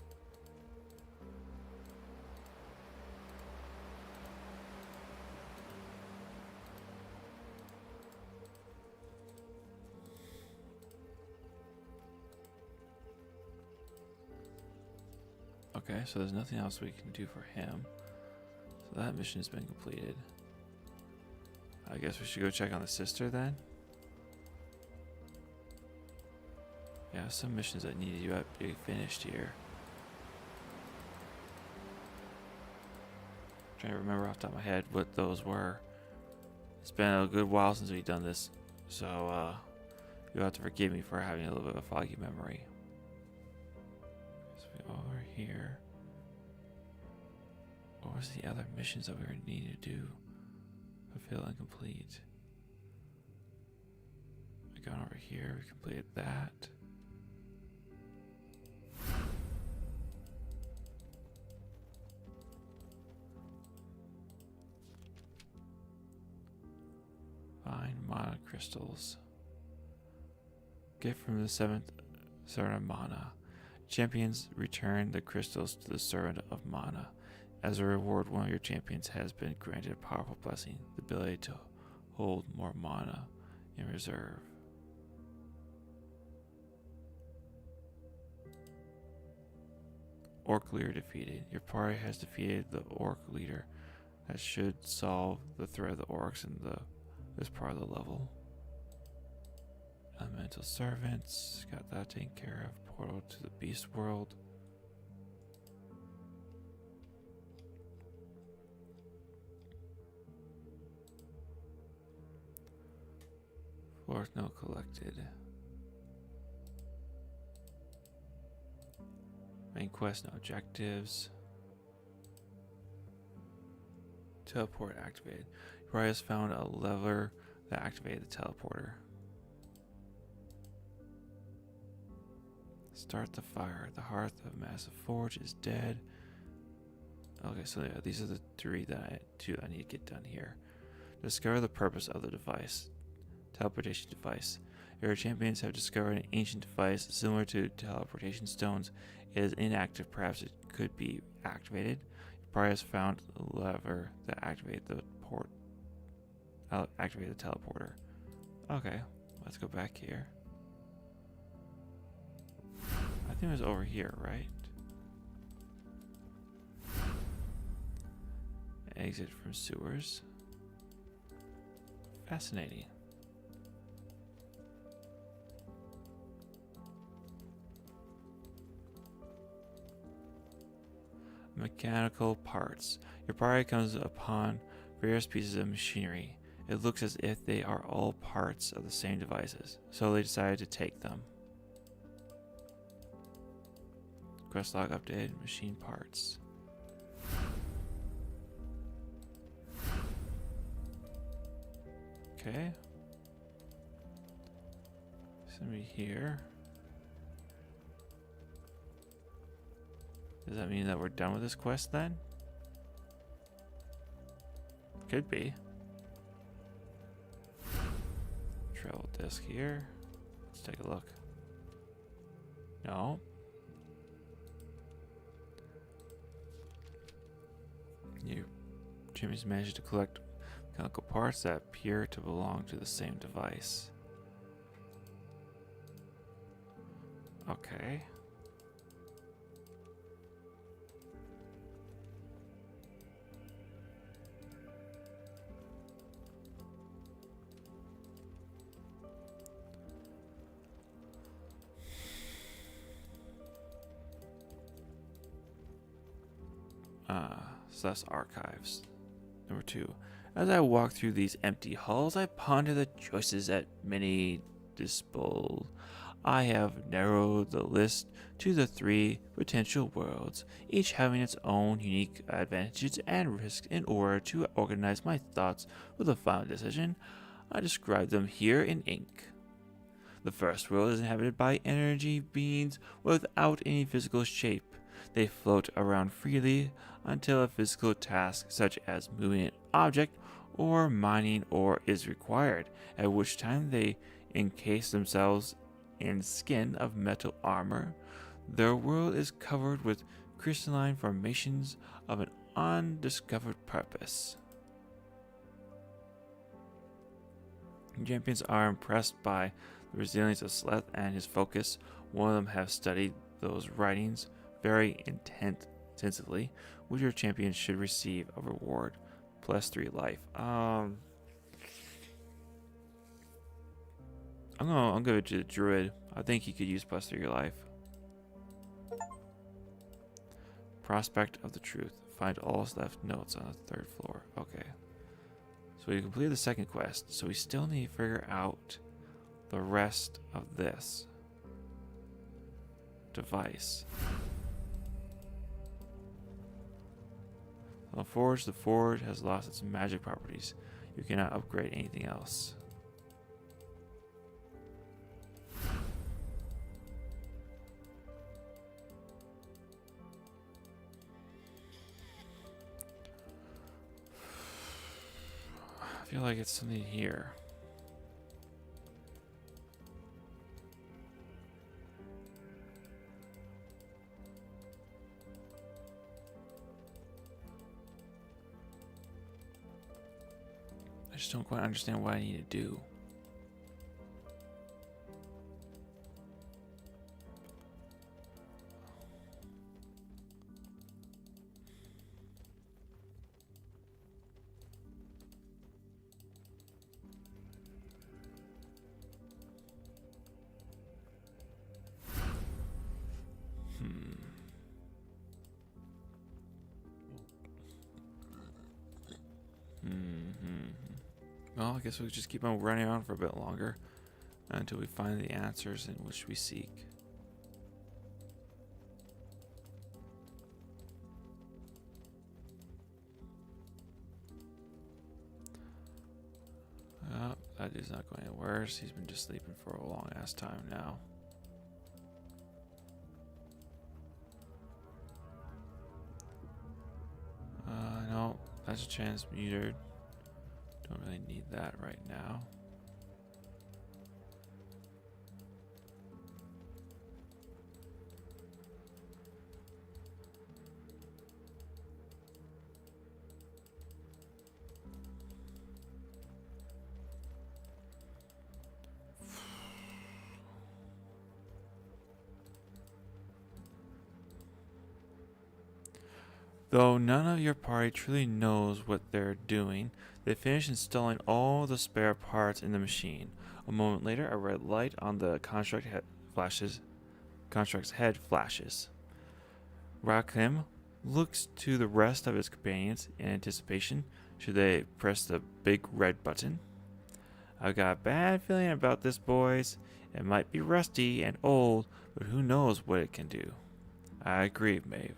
Okay, so there's nothing else we can do for him. So that mission has been completed. I guess we should go check on the sister then. Yeah, some missions that need to be finished here. Trying to remember off the top of my head what those were. It's been a good while since we've done this, so you'll have to forgive me for having a little bit of a foggy memory. So we are here. What was the other missions that we were needing to do? Fulfill and complete. We gone over here, we completed that. Divine mana crystals. Gift from the seventh servant of mana. Champions return the crystals to the servant of mana. As a reward, one of your champions has been granted a powerful blessing, the ability to hold more mana in reserve. Orc leader defeated. Your party has defeated the orc leader. That should solve the threat of the orcs in this part of the level. Elemental servants, got that taken care of. Portal to the beast world. Fourth note collected. Main quest, no objectives. Teleport activated. Your has found a lever that activated the teleporter. Start the fire. The hearth of Massive Forge is dead. Okay, so yeah, these are the two I need to get done here. Discover the purpose of the device. Teleportation device. Your champions have discovered an ancient device similar to teleportation stones. It is inactive. Perhaps it could be activated. Your party has found the lever that activated the teleporter. Okay, let's go back here. I think it was over here, right? Exit from sewers. Fascinating. Mechanical parts. Your party comes upon various pieces of machinery. It looks as if they are all parts of the same devices, so they decided to take them. Quest log updated. Machine parts. Okay. Somebody here. Does that mean that we're done with this quest then? Could be. Travel disc here. Let's take a look. No. You Jimmy's managed to collect mechanical parts that appear to belong to the same device. Okay. So that's archives. Number 2. As I walk through these empty halls, I ponder the choices that many dispose. I have narrowed the list to the 3 potential worlds, each having its own unique advantages and risks. In order to organize my thoughts with a final decision, I describe them here in ink. The first world is inhabited by energy beings without any physical shape. They float around freely until a physical task such as moving an object or mining ore is required, at which time they encase themselves in skin of metal armor. Their world is covered with crystalline formations of an undiscovered purpose. Champions are impressed by the resilience of Sleth and his focus. One of them have studied those writings very intensively, which your champion should receive a reward +3 life. I'm gonna give it to the druid. I think he could use +3 life. Prospect of the Truth. Find all left notes on the 3rd floor. Okay. So we completed the second quest, so we still need to figure out the rest of this device. On Forge, the Forge has lost its magic properties. You cannot upgrade anything else. I feel like it's something here. just don't quite understand what I need to do. Well, I guess we'll just keep on running on for a bit longer until we find the answers in which we seek. Oh, that dude's not going any worse. He's been just sleeping for a long ass time now. No, that's a transmuter. Don't really need that right now. Though none of your party truly knows what they're doing, they finish installing all the spare parts in the machine. A moment later, a red light on the construct's head flashes. Rakim looks to the rest of his companions in anticipation. Should they press the big red button? I've got a bad feeling about this, boys. It might be rusty and old, but who knows what it can do. I agree, Maeve.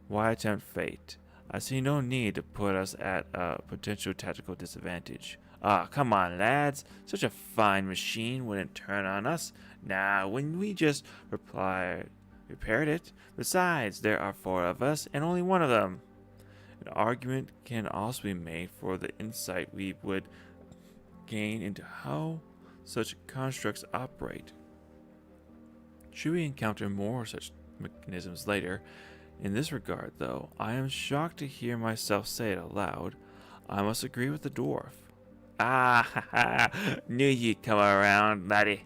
Why tempt fate? I see no need to put us at a potential tactical disadvantage. Ah, come on, lads. Such a fine machine wouldn't turn on us. Nah, when we just repaired it. Besides, there are 4 of us and only one of them. An argument can also be made for the insight we would gain into how such constructs operate. Should we encounter more such mechanisms later? In this regard, though, I am shocked to hear myself say it aloud. I must agree with the dwarf. Ah, ha, ha. Knew you'd come around, laddie.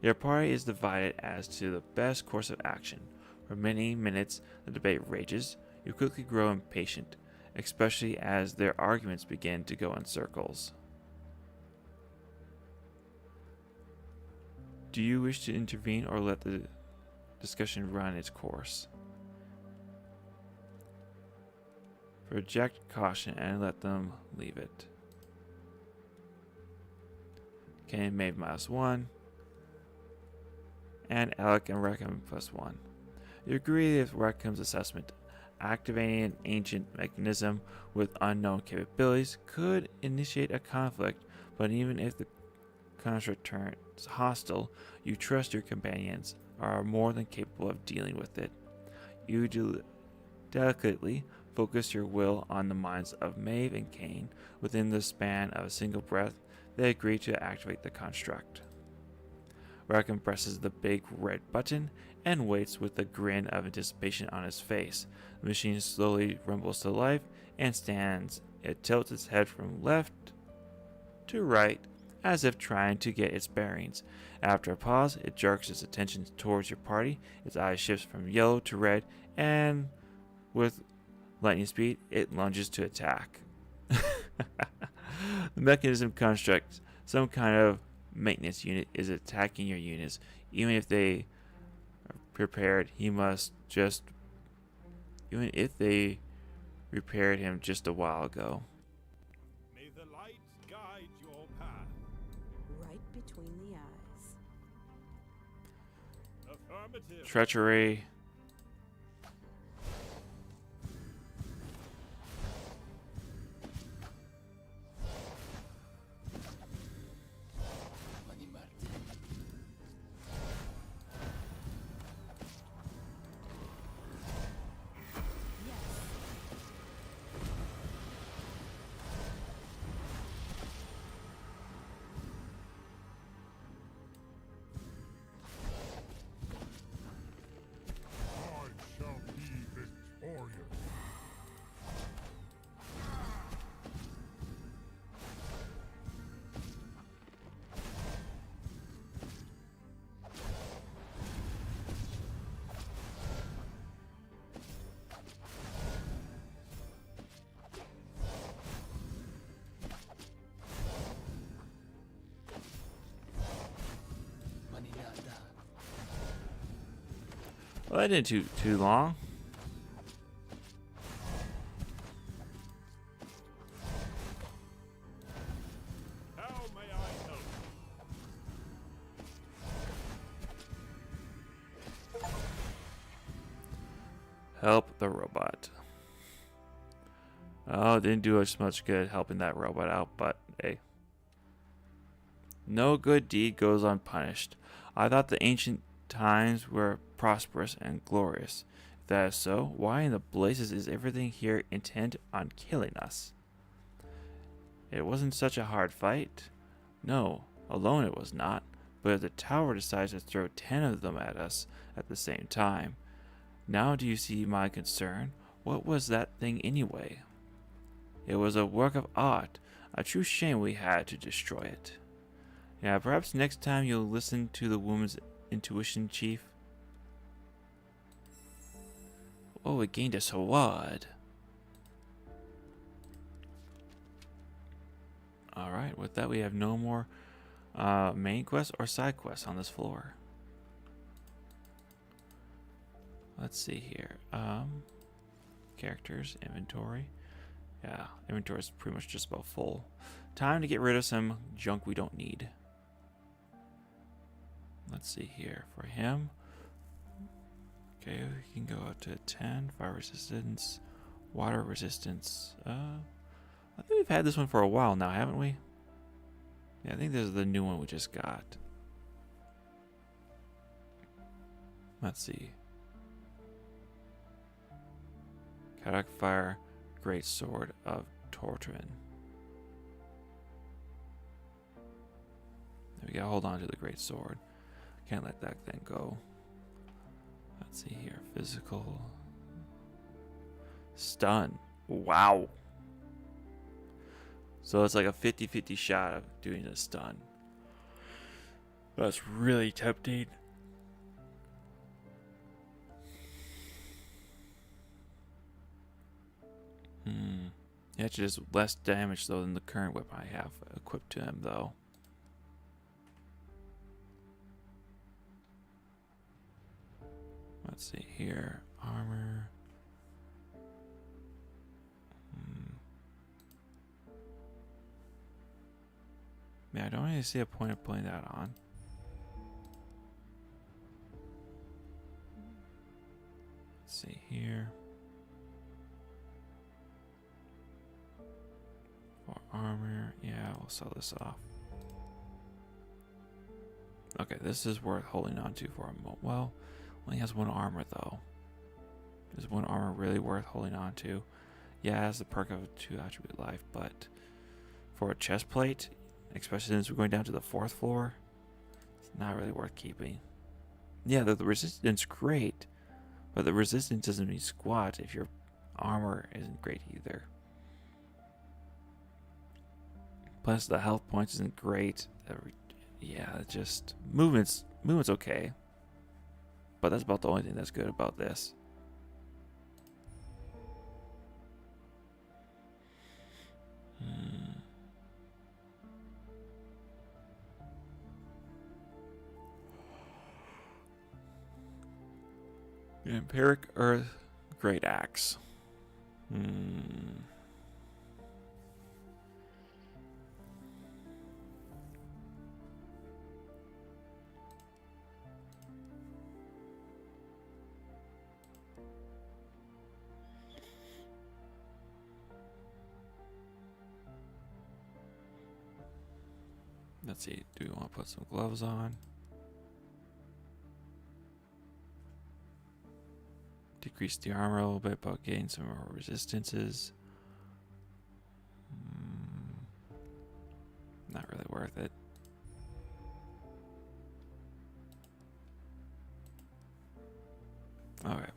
Your party is divided as to the best course of action. For many minutes, the debate rages. You quickly grow impatient, especially as their arguments begin to go in circles. Do you wish to intervene or let the discussion run its course? Project caution and let them leave it. Okay, Maeve -1. And Alec and Rakim +1. You agree with Rakim's assessment. Activating an ancient mechanism with unknown capabilities could initiate a conflict, but even if the construct turns hostile, you trust your companions are more than capable of dealing with it. You delicately focus your will on the minds of Maeve and Kane. Within the span of a single breath, they agree to activate the construct. Rakim presses the big red button and waits with a grin of anticipation on his face. The machine slowly rumbles to life and stands. It tilts its head from left to right, as if trying to get its bearings. After a pause, it jerks its attention towards your party. Its eyes shifts from yellow to red, and with lightning speed, it lunges to attack. The mechanism constructs some kind of maintenance unit is attacking your units. Even if they are prepared, even if they repaired him just a while ago. May the light guide your path. Right between the eyes. Affirmative. Treachery. Well, that didn't too long. How may I help? Help the robot. Oh, didn't do us much good helping that robot out, but hey. No good deed goes unpunished. I thought the ancient times were prosperous and glorious. If that is so, why in the blazes is everything here intent on killing us? It wasn't such a hard fight. No, alone it was not. But if the tower decides to throw 10 of them at us at the same time, now do you see my concern? What was that thing anyway? It was a work of art. A true shame we had to destroy it. Yeah, perhaps next time you'll listen to the woman's intuition, Chief. Oh, we gained a sword. Alright, with that we have no more main quests or side quests on this floor. Let's see here. Characters, inventory. Yeah, inventory is pretty much just about full. Time to get rid of some junk we don't need. Let's see here. For him, okay, we can go up to 10. Fire resistance, water resistance. I think we've had this one for a while now, haven't we? Yeah, I think this is the new one we just got. Let's see. Kadak Fire, Great Sword of Tortrin. We gotta hold on to the Great Sword. Can't let that thing go. Let's see here. Physical. Stun. Wow. So it's like a 50-50 shot of doing a stun. That's really tempting. Yeah, it's just less damage though than the current weapon I have equipped to him though. Let's see here. Armor. Yeah, I don't really see a point of putting that on. Let's see here. For armor, yeah, we'll sell this off. Okay, this is worth holding on to for a moment. Well, only has one armor though. Is one armor really worth holding on to? Yeah, it has the perk of 2 attribute life, but for a chest plate, especially since we're going down to the 4th floor, it's not really worth keeping. Yeah, the resistance great, but the resistance doesn't mean squat if your armor isn't great either. Plus the health points isn't great. Yeah, just movement's okay. But that's about the only thing that's good about this. Empiric Earth Great Axe. Let's see, do we want to put some gloves on? Decrease the armor a little bit, but gain some more resistances. Not really worth it. Okay,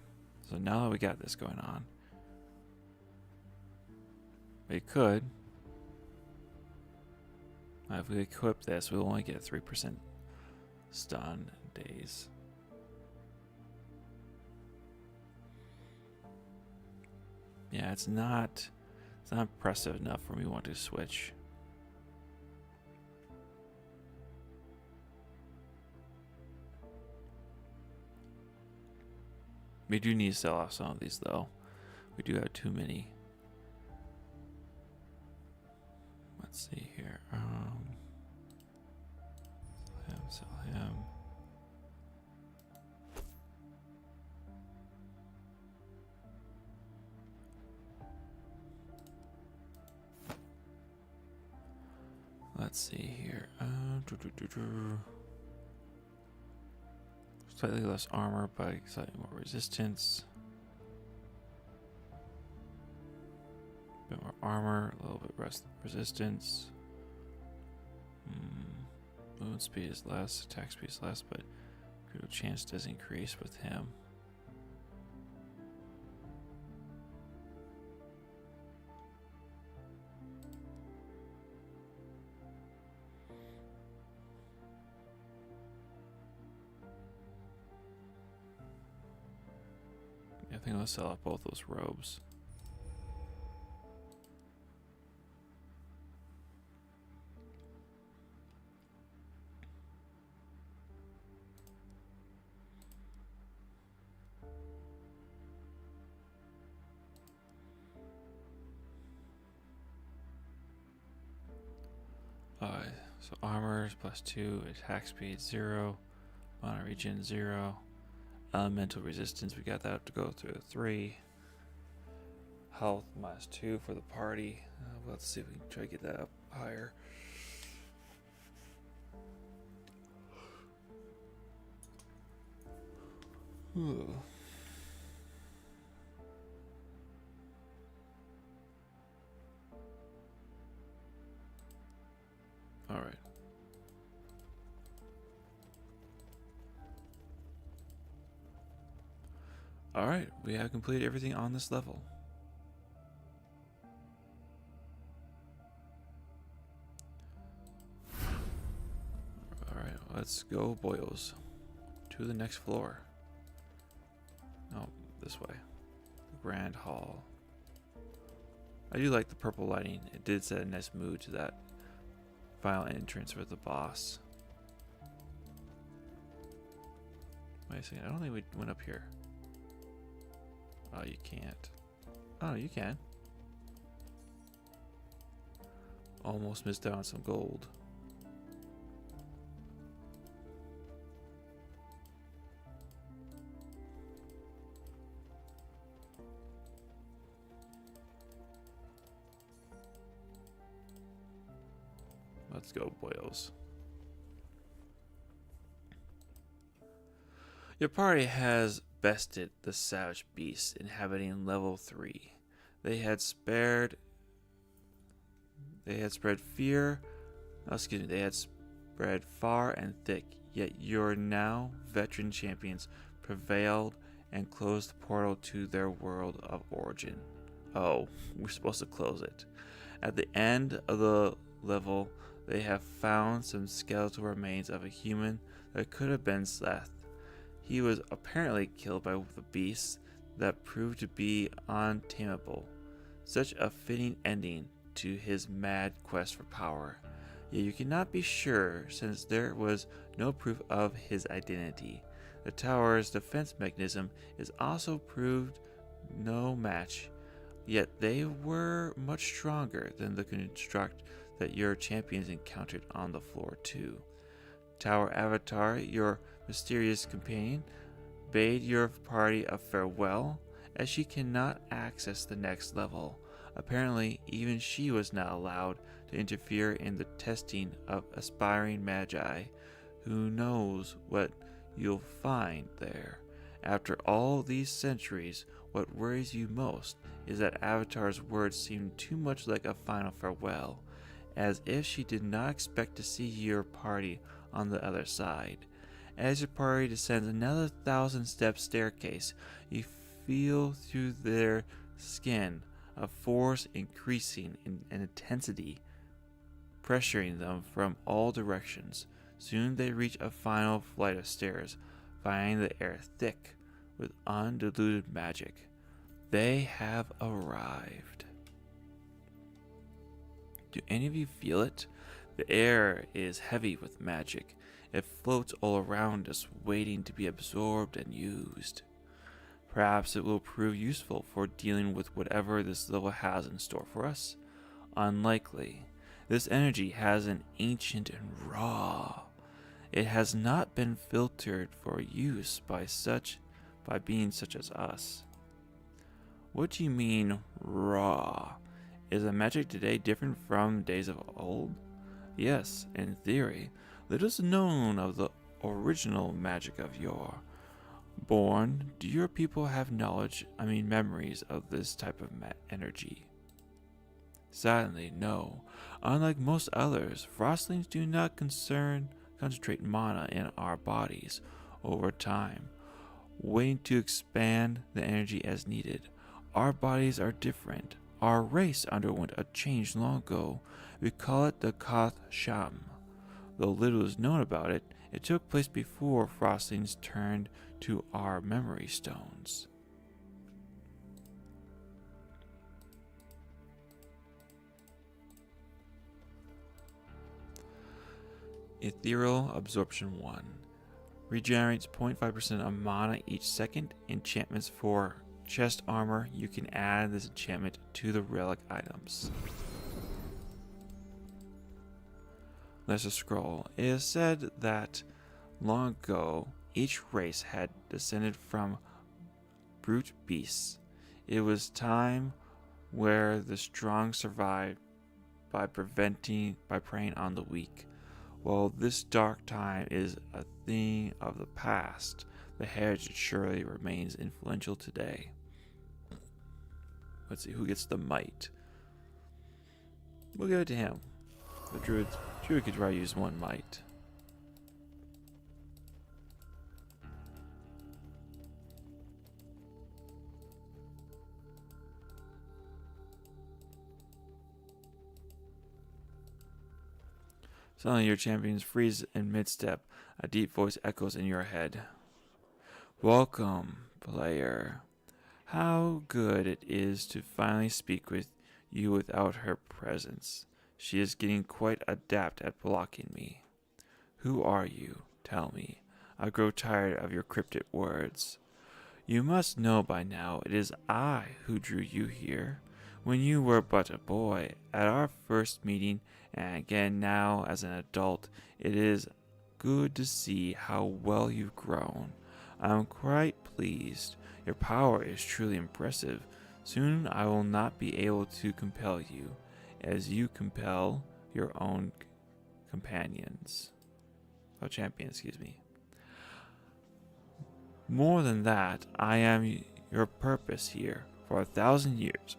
so now that we got this going on, we could, if we equip this, we'll only get 3% stun days. Yeah, it's not impressive enough for me to want to switch. We do need to sell off some of these, though. We do have too many. Let's see here. Sell him. Let's see here. Slightly less armor, but slightly more resistance. A bit more armor, a little bit less resistance. Movement speed is less, attack speed is less, but critical chance does increase with him. I think I'll sell off both those robes. So armor is +2, attack speed 0, mana regen 0, elemental resistance, we got that to go through 3, health -2 for the party. Let's see if we can try to get that up higher. Ooh. All right. All right, we have completed everything on this level. All right, let's go, boyos, to the next floor. Oh, this way. The Grand Hall. I do like the purple lighting. It did set a nice mood to that final entrance with the boss. Wait a second, I don't think we went up here. Oh, you can't. Oh, you can. Almost missed out on some gold. Let's go, boyos. Your party has bested the savage beasts inhabiting level 3. They had spread fear. Oh, excuse me. They had spread far and thick. Yet your now veteran champions prevailed and closed the portal to their world of origin. Oh, we're supposed to close it. At the end of the level, they have found some skeletal remains of a human that could have been Seth. He was apparently killed by the beasts that proved to be untamable. Such a fitting ending to his mad quest for power. Yet you cannot be sure since there was no proof of his identity. The tower's defense mechanism is also proved no match. Yet they were much stronger than the construct that your champions encountered on the floor too. Tower Avatar, your mysterious companion, bade your party a farewell as she cannot access the next level. Apparently, even she was not allowed to interfere in the testing of aspiring magi. Who knows what you'll find there? After all these centuries, what worries you most is that Avatar's words seem too much like a final farewell, as if she did not expect to see your party on the other side. As your party descends another 1,000-step staircase, you feel through their skin a force increasing in intensity, pressuring them from all directions. Soon they reach a final flight of stairs, finding the air thick with undiluted magic. They have arrived. Do any of you feel it? The air is heavy with magic. It floats all around us, waiting to be absorbed and used. Perhaps it will prove useful for dealing with whatever this level has in store for us. Unlikely. This energy has an ancient and raw. It has not been filtered for use by beings such as us. What do you mean, raw? Is the magic today different from days of old? Yes, in theory. Little is known of the original magic of yore. Born, do your people have memories of this type of energy? Sadly, no. Unlike most others, frostlings do not concentrate mana in our bodies over time, waiting to expand the energy as needed. Our bodies are different. Our race underwent a change long ago. We call it the Koth Sham. Though little is known about it, it took place before frostlings turned to our memory stones. Ethereal Absorption 1. Regenerates 0.5% of mana each second. Enchantments for chest armor. You can add this enchantment to the relic items. Lesser Scroll. It is said that long ago, each race had descended from brute beasts. It was time where the strong survived by preying on the weak. While this dark time is a thing of the past, the heritage surely remains influential today. Let's see who gets the might. We'll give it to him. The druid could try to use one might. Suddenly your champions freeze in mid-step. A deep voice echoes in your head. Welcome, player. How good it is to finally speak with you without her presence. She is getting quite adept at blocking me. Who are you? Tell me. I grow tired of your cryptic words. You must know by now it is I who drew you here. When you were but a boy, at our first meeting, and again now as an adult, it is good to see how well you've grown. I am quite pleased. Your power is truly impressive. Soon I will not be able to compel you, as you compel your own champions. More than that, I am your purpose here for 1,000 years.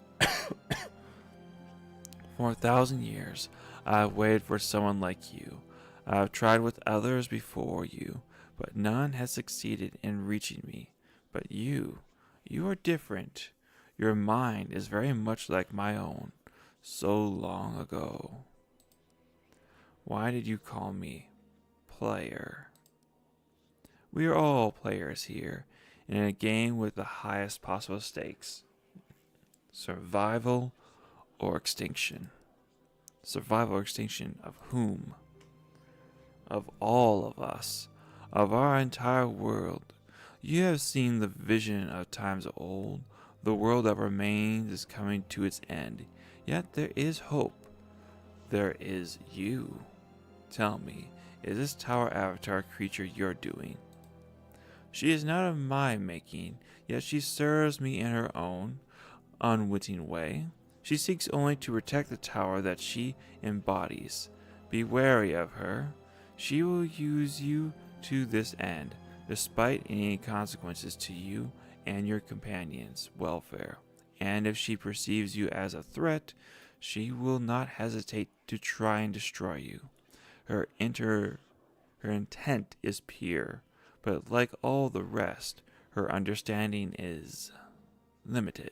For 1,000 years, I have waited for someone like you. I have tried with others before you, but none has succeeded in reaching me. But you are different. Your mind is very much like my own, so long ago. Why did you call me player? We are all players here, in a game with the highest possible stakes. Survival or extinction. Survival or extinction of whom? Of all of us. Of our entire world. You have seen the vision of times of old. The world that remains is coming to its end. Yet there is hope. There is you. Tell me, is this Tower Avatar a creature you're doing? She is not of my making, yet she serves me in her own unwitting way. She seeks only to protect the tower that she embodies. Be wary of her. She will use you to this end, despite any consequences to you and your companions' welfare. And if she perceives you as a threat, she will not hesitate to try and destroy you. Her intent is pure, but like all the rest, her understanding is limited.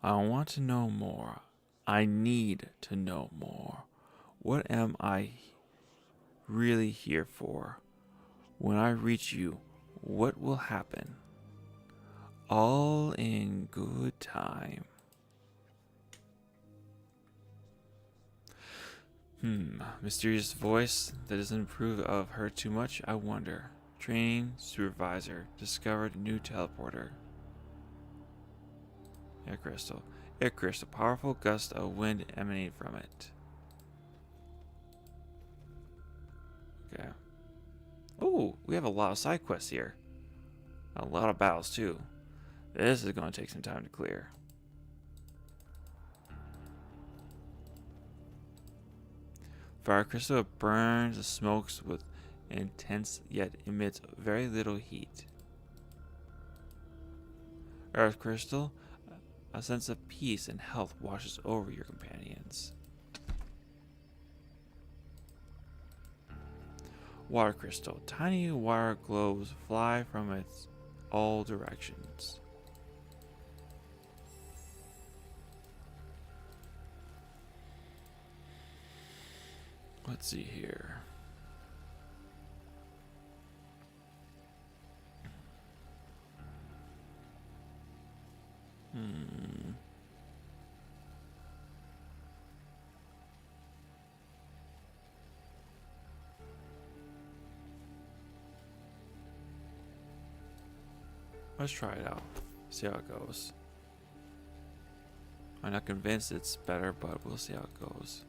I want to know more. I need to know more. What am I really here for? When I reach you, what will happen? All in good time. Mysterious voice that doesn't approve of her too much, I wonder. Training supervisor. Discovered new teleporter. Air crystal. Air crystal. Powerful gust of wind emanating from it. Okay. Oh, we have a lot of side quests here. A lot of battles too. This is going to take some time to clear. Fire crystal burns and smokes with intense yet emits very little heat. Earth crystal, a sense of peace and health washes over your companions. Water crystal, tiny water globes fly from its all directions. Let's see here. Let's try it out. See how it goes. I'm not convinced it's better, but we'll see how it goes.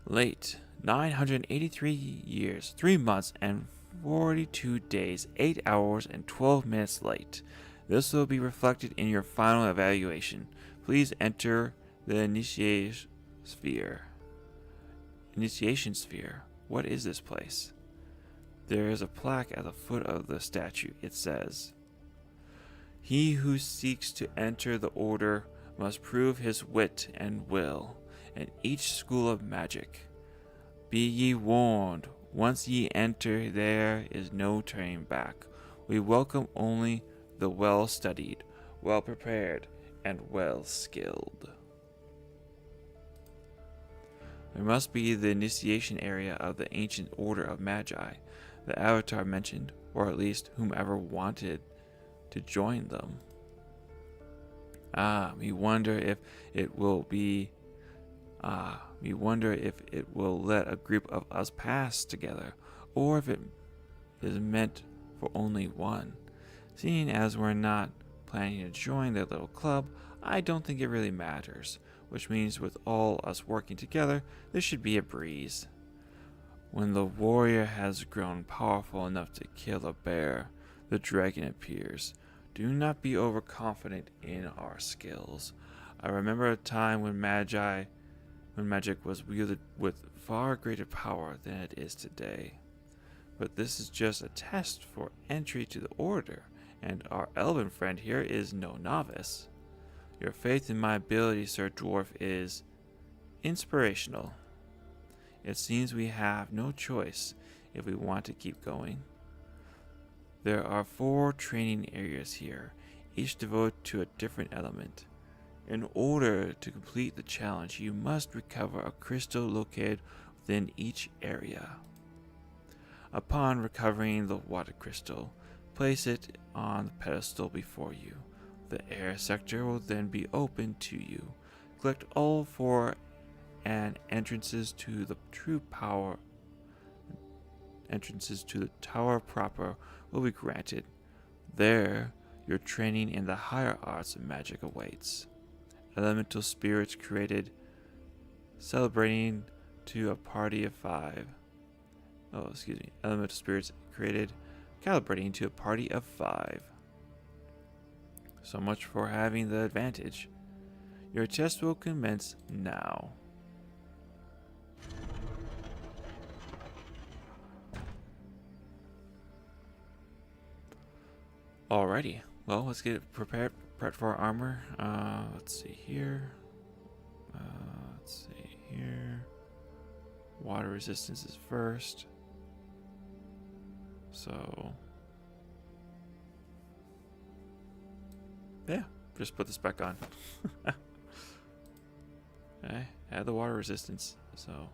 Late. 983 years, 3 months, and 42 days, 8 hours, and 12 minutes late. This will be reflected in your final evaluation. Please enter the initiation sphere. Initiation sphere. What is this place? There is a plaque at the foot of the statue. It says, "He who seeks to enter the order must prove his wit and will in each school of magic. Be ye warned, once ye enter there is no turning back. We welcome only the well-studied, well-prepared, and well-skilled." There must be the initiation area of the ancient order of magi, the Avatar mentioned, or at least whomever wanted to join them. We wonder if it will let a group of us pass together, or if it is meant for only one. Seeing as we're not planning to join their little club, I don't think it really matters, which means with all us working together, this should be a breeze. When the warrior has grown powerful enough to kill a bear, the dragon appears. Do not be overconfident in our skills. I remember a time when magic was wielded with far greater power than it is today. But this is just a test for entry to the order, and our elven friend here is no novice. Your faith in my ability, Sir Dwarf, is inspirational. It seems we have no choice if we want to keep going. There are 4 training areas here, each devoted to a different element. In order to complete the challenge, you must recover a crystal located within each area. Upon recovering the water crystal, place it on the pedestal before you. The air sector will then be open to you. Collect all 4 and entrances to the tower proper will be granted. There, your training in the higher arts of magic awaits. Elemental spirits created, celebrating to a party of 5. Elemental spirits created, calibrating to a party of 5. So much for having the advantage. Your test will commence now. Alrighty, well, let's get prepared for our armor. Let's see here. Water resistance is first. So, yeah, just put this back on. Okay, add the water resistance. So,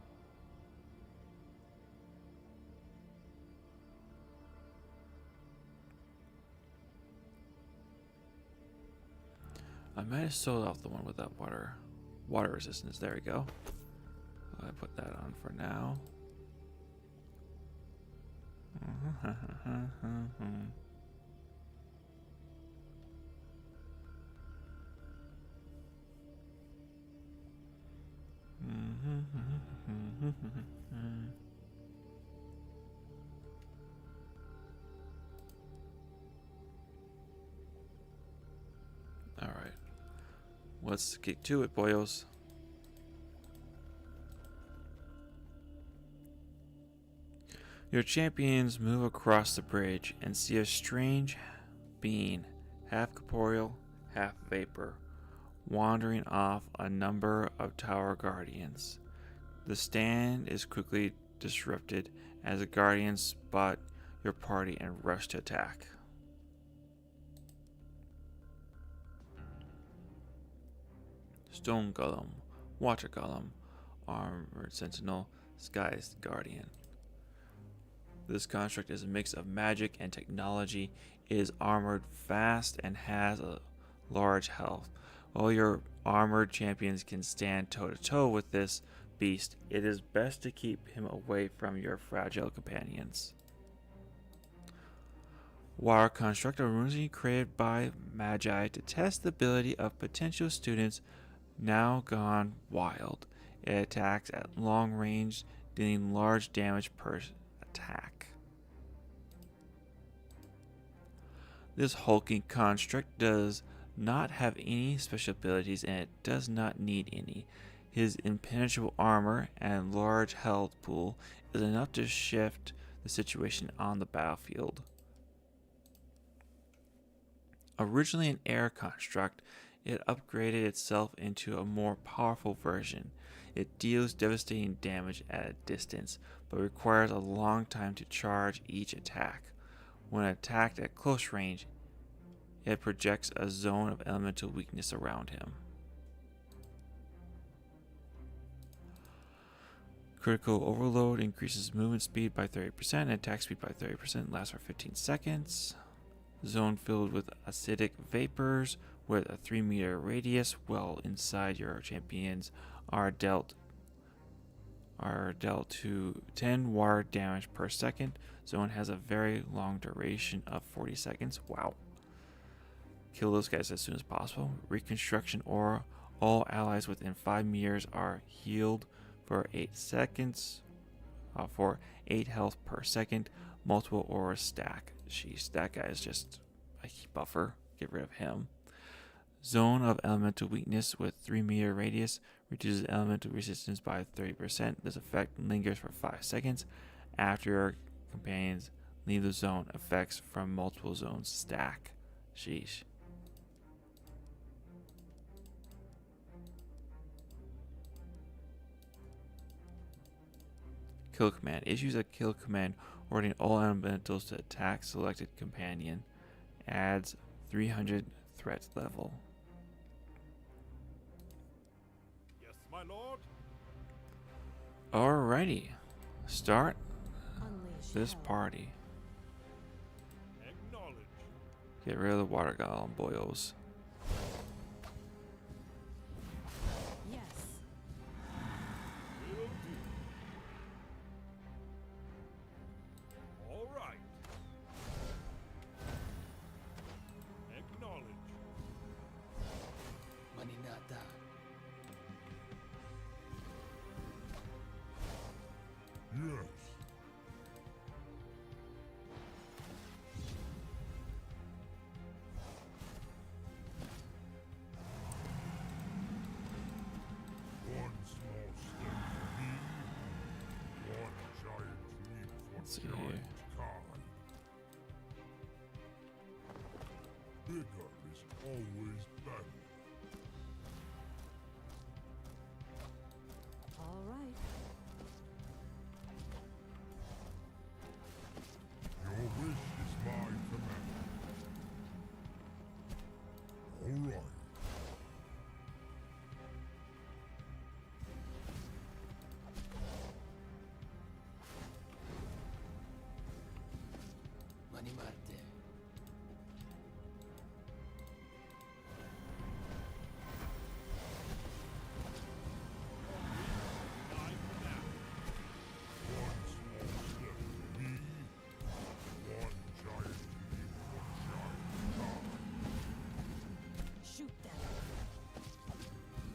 I might have sold off the one with that water resistance. There we go. I put that on for now. All right. Let's get to it, boyos. Your champions move across the bridge and see a strange being, half corporeal, half vapor, wandering off a number of tower guardians. The stand is quickly disrupted as the guardians spot your party and rush to attack. Stone Golem, Water Golem, Armored Sentinel, Sky's Guardian. This construct is a mix of magic and technology. It is armored fast and has a large health. While your armored champions can stand toe to toe with this beast, it is best to keep him away from your fragile companions. Water Construct, originally created by Magi to test the ability of potential students now gone wild. It attacks at long range, dealing large damage per attack. This hulking construct does not have any special abilities and it does not need any. His impenetrable armor and large health pool is enough to shift the situation on the battlefield. Originally an air construct, it upgraded itself into a more powerful version. It deals devastating damage at a distance, but requires a long time to charge each attack. When attacked at close range, it projects a zone of elemental weakness around him. Critical Overload increases movement speed by 30% and attack speed by 30%, lasts for 15 seconds. Zone filled with acidic vapors with a 3-meter radius well inside your champions are dealt to 10 water damage per second. Zone has a very long duration of 40 seconds. Wow. Kill those guys as soon as possible. Reconstruction Aura. All allies within 5 meters are healed for 8 seconds. For 8 health per second. Multiple aura stack. Jeez, that guy is just a buffer. Get rid of him. Zone of Elemental Weakness with 3-meter radius reduces elemental resistance by 30%. This effect lingers for 5 seconds. After your companions leave the zone, effects from multiple zones stack. Sheesh. Kill command. Issues a kill command ordering all elementals to attack selected companion. Adds 300 threat level. Yes, my lord. Alrighty. Start Unleash this hell. party. Acknowledge. Get rid of the water golem boils. Yes. Will do. All right. Acknowledge. Maninata. Yes. One small step for me, one giant leap for Let's see giant here. kind. Bigger is always better. All right. Your wish is my command. All right. Manimarte.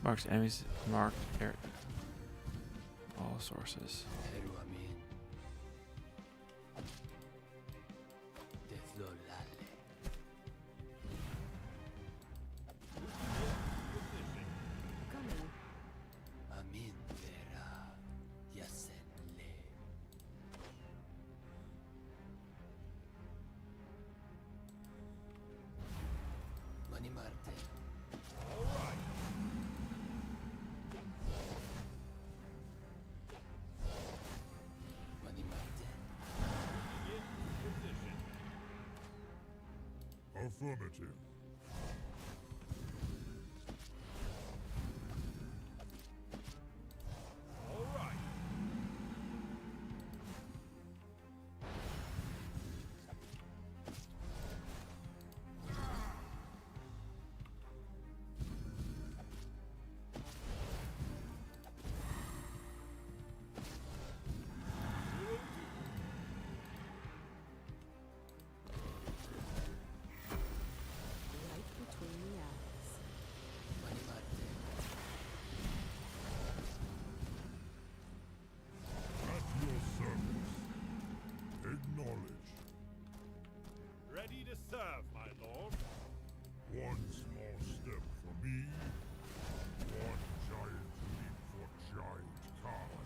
Marks enemies. Marked area. All sources. Pero a mí, desolale. Coming. Amin vera yasenle. Mani Marte. Mani Marte. Affirmative. All right. Right between the eyes. Mani Marte. At your service. Acknowledge. Ready to serve, my lord. One small step for me. One giant leap for Giant Khan.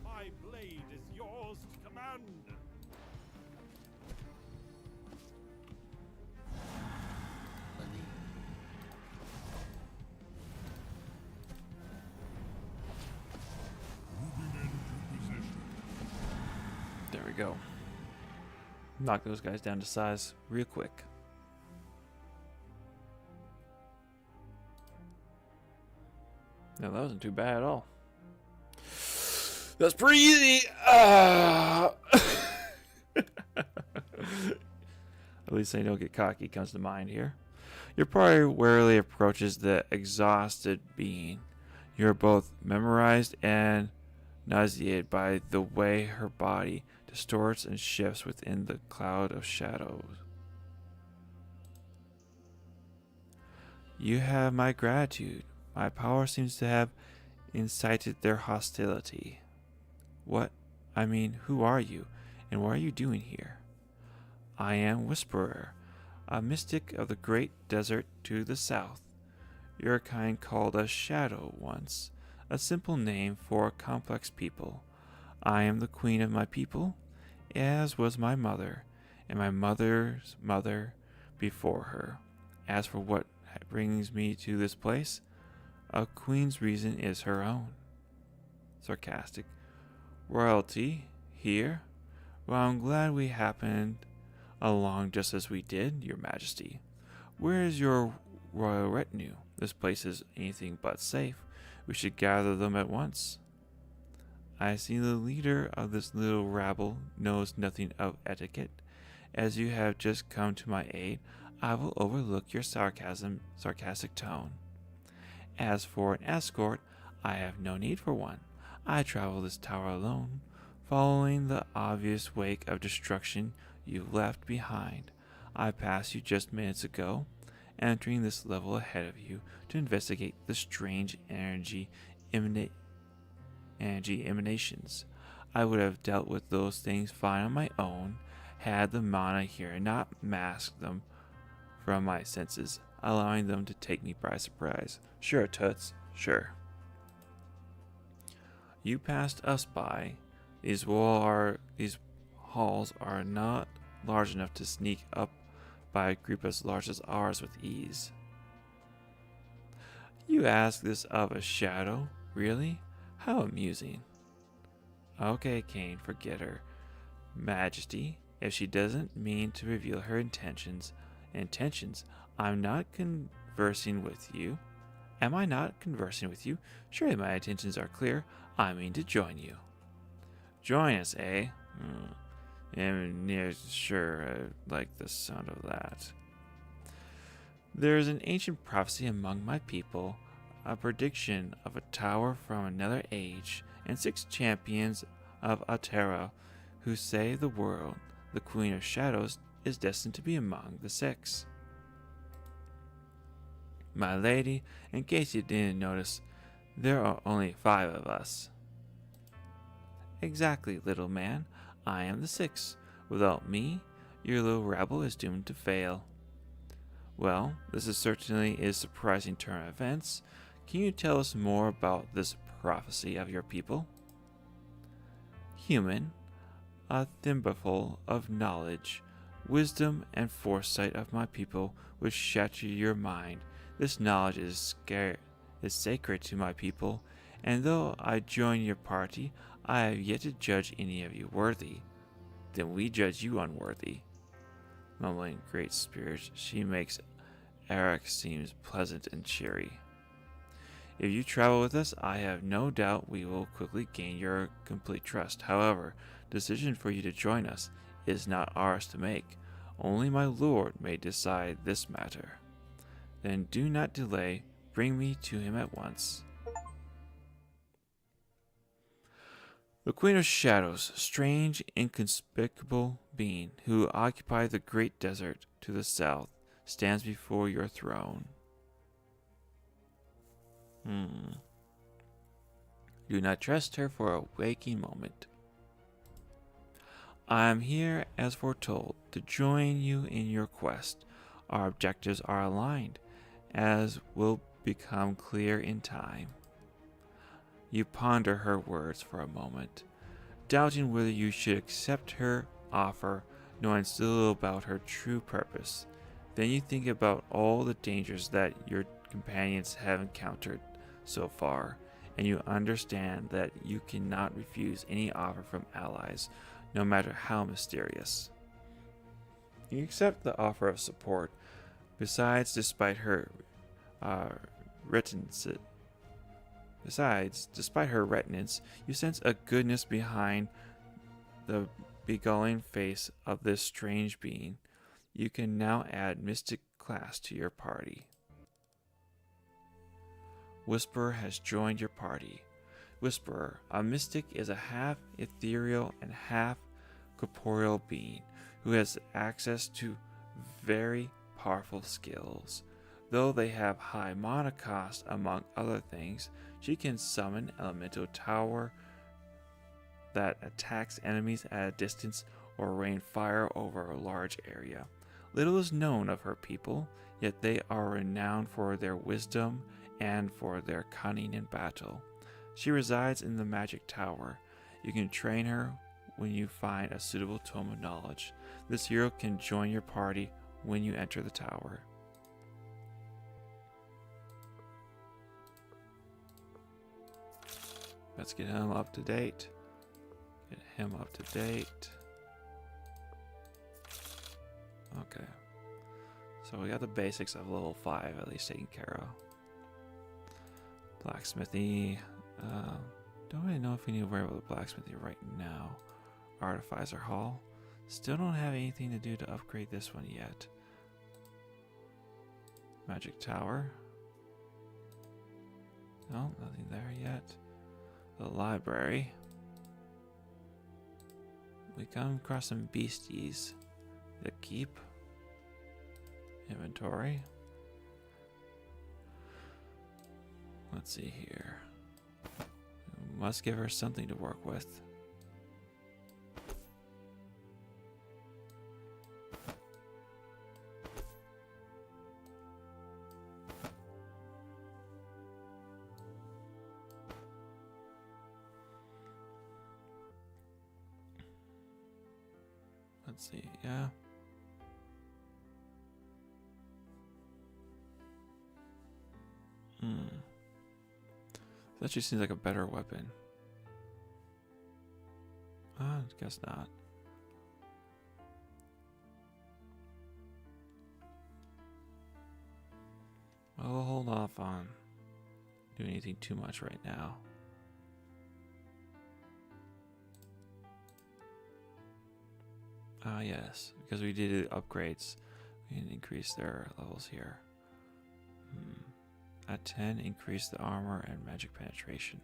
My blade is yours to command. Mani. Moving into position. There we go. Knock those guys down to size real quick. No, that wasn't too bad at all. That's pretty easy. At least I don't get cocky comes to mind here. Your party warily approaches the exhausted being. You're both memorized and nauseated by the way her body distorts and shifts within the cloud of shadows. You have my gratitude. My power seems to have incited their hostility. Who are you, and what are you doing here? I am Whisperer, a mystic of the great desert to the south. Your kind called us Shadow once, a simple name for a complex people. I am the queen of my people, as was my mother, and my mother's mother before her. As for what brings me to this place, a queen's reason is her own. Sarcastic. Royalty, here? Well, I'm glad we happened along just as we did, your majesty. Where is your royal retinue? This place is anything but safe. We should gather them at once. I see the leader of this little rabble knows nothing of etiquette. As you have just come to my aid, I will overlook your sarcastic tone. As for an escort, I have no need for one. I travel this tower alone, following the obvious wake of destruction you left behind. I passed you just minutes ago, entering this level ahead of you to investigate the strange energy emanations. I would have dealt with those things fine on my own, had the mana here not masked them from my senses, allowing them to take me by surprise. Sure, Toots, sure. You passed us by. These halls are not large enough to sneak up by a group as large as ours with ease. You ask this of a shadow? Really? How amusing. Okay, Kane, forget her. Majesty, if she doesn't mean to reveal her intentions, I'm not conversing with you. Am I not conversing with you? Surely my intentions are clear. I mean to join you. Join us, eh? Sure, I like the sound of that. There is an ancient prophecy among my people, a prediction of a tower from another age, and 6 champions of Altera who save the world, the Queen of Shadows is destined to be among the 6. My lady, in case you didn't notice, there are only 5 of us. Exactly, little man. I am the 6th. Without me, your little rabble is doomed to fail. Well, this is certainly a surprising turn of events. Can you tell us more about this prophecy of your people? Human, a thimbleful of knowledge, wisdom, and foresight of my people would shatter your mind. This knowledge is sacred to my people, and though I join your party, I have yet to judge any of you worthy. Then we judge you unworthy. Mumbling great spirit, she makes Eric seems pleasant and cheery. If you travel with us, I have no doubt we will quickly gain your complete trust. However, the decision for you to join us is not ours to make. Only my lord may decide this matter. Then do not delay. Bring me to him at once. The Queen of Shadows, strange, inconspicuous being who occupied the great desert to the south, stands before your throne. Do not trust her for a waking moment. I am here, as foretold, to join you in your quest. Our objectives are aligned, as will become clear in time. You ponder her words for a moment, doubting whether you should accept her offer, knowing so little about her true purpose. Then you think about all the dangers that your companions have encountered so far, and you understand that you cannot refuse any offer from allies, no matter how mysterious. You accept the offer of support. Besides, despite her reticence, you sense a goodness behind the beguiling face of this strange being. You can now add mystic class to your party. Whisperer has joined your party. Whisperer, a mystic, is a half ethereal and half corporeal being who has access to very powerful skills. Though they have high mana cost among other things, she can summon elemental tower that attacks enemies at a distance or rain fire over a large area. Little is known of her people, yet they are renowned for their wisdom and for their cunning in battle. She resides in the magic tower. You can train her when you find a suitable tome of knowledge. This hero can join your party when you enter the tower. Let's get him up to date. Okay. So we got the basics of level 5 at least taken care of. Blacksmithy. Don't really know if we need to worry about the blacksmithy right now. Artificer Hall. Still don't have anything to do to upgrade this one yet. Magic Tower. No, nothing there yet. The library. We come across some beasties. The keep. Inventory. Let's see here. We must give her something to work with. Let's see, yeah. That actually seems like a better weapon. I guess not. I'll hold off on doing anything too much right now. Ah, yes, because we did upgrades. We can increase their levels here. At 10, increase the armor and magic penetration.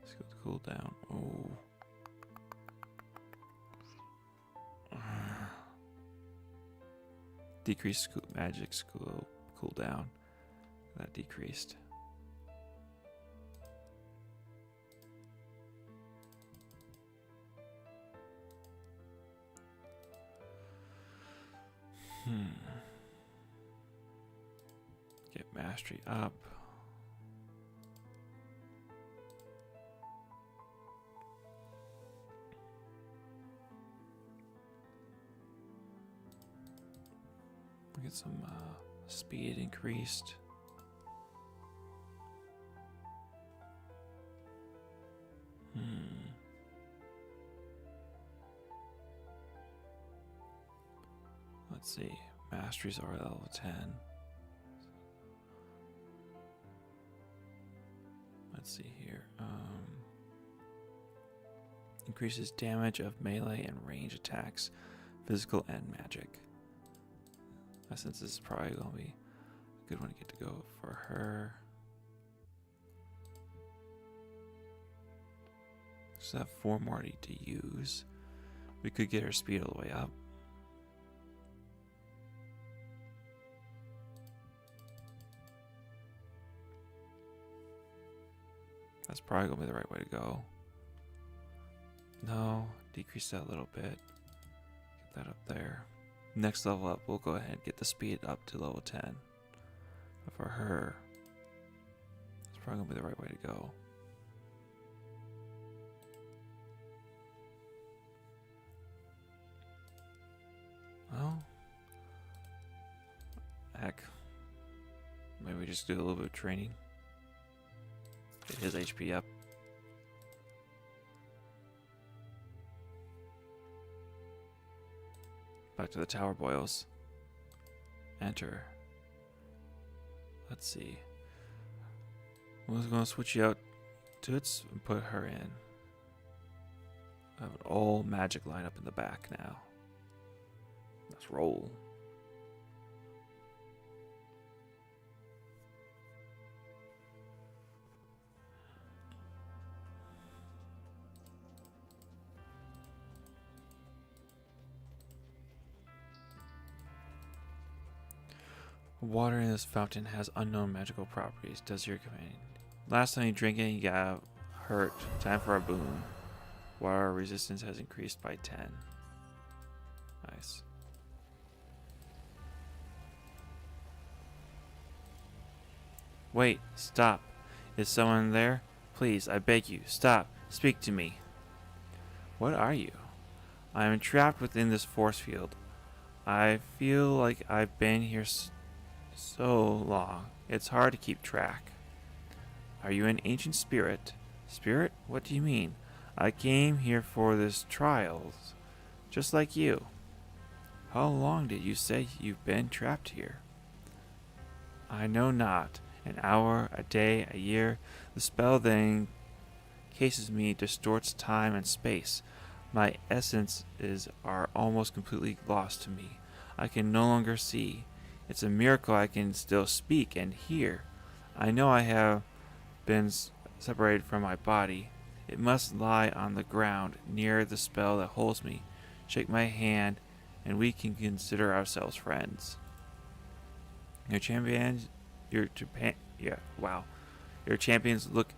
Let's go cooldown. Oh. Decreased magic school cooldown. That decreased. Get mastery up. Get some speed increased. Let's see. Masteries are level 10. Let's see here. Increases damage of melee and range attacks, physical and magic. Since this is probably going to be a good one to get to go for her. So have 4 more to use. We could get her speed all the way up. That's probably going to be the right way to go. No, decrease that a little bit. Get that up there. Next level up, we'll go ahead and get the speed up to level 10. But for her, it's probably going to be the right way to go. Well, heck. Maybe we just do a little bit of training. Get his HP up. Back to the tower boils. Enter. Let's see. We're going to switch you out to it and put her in. I have an all magic lineup in the back now. Let's roll. Water in this fountain has unknown magical properties. Does your companion? Last time you drank it, you got hurt. Time for a boon. Water resistance has increased by 10. Nice. Wait, stop. Is someone there? Please, I beg you, stop. Speak to me. What are you? I am trapped within this force field. I feel like I've been here so long, it's hard to keep track. Are you an ancient spirit? Spirit? What do you mean? I came here for this trials, just like you. How long did you say you've been trapped here? I know not. An hour, a day, a year. The spell that encases me distorts time and space. My essences are almost completely lost to me. I can no longer see. It's a miracle I can still speak and hear. I know I have been separated from my body. It must lie on the ground near the spell that holds me. Shake my hand, and we can consider ourselves friends. Your champions look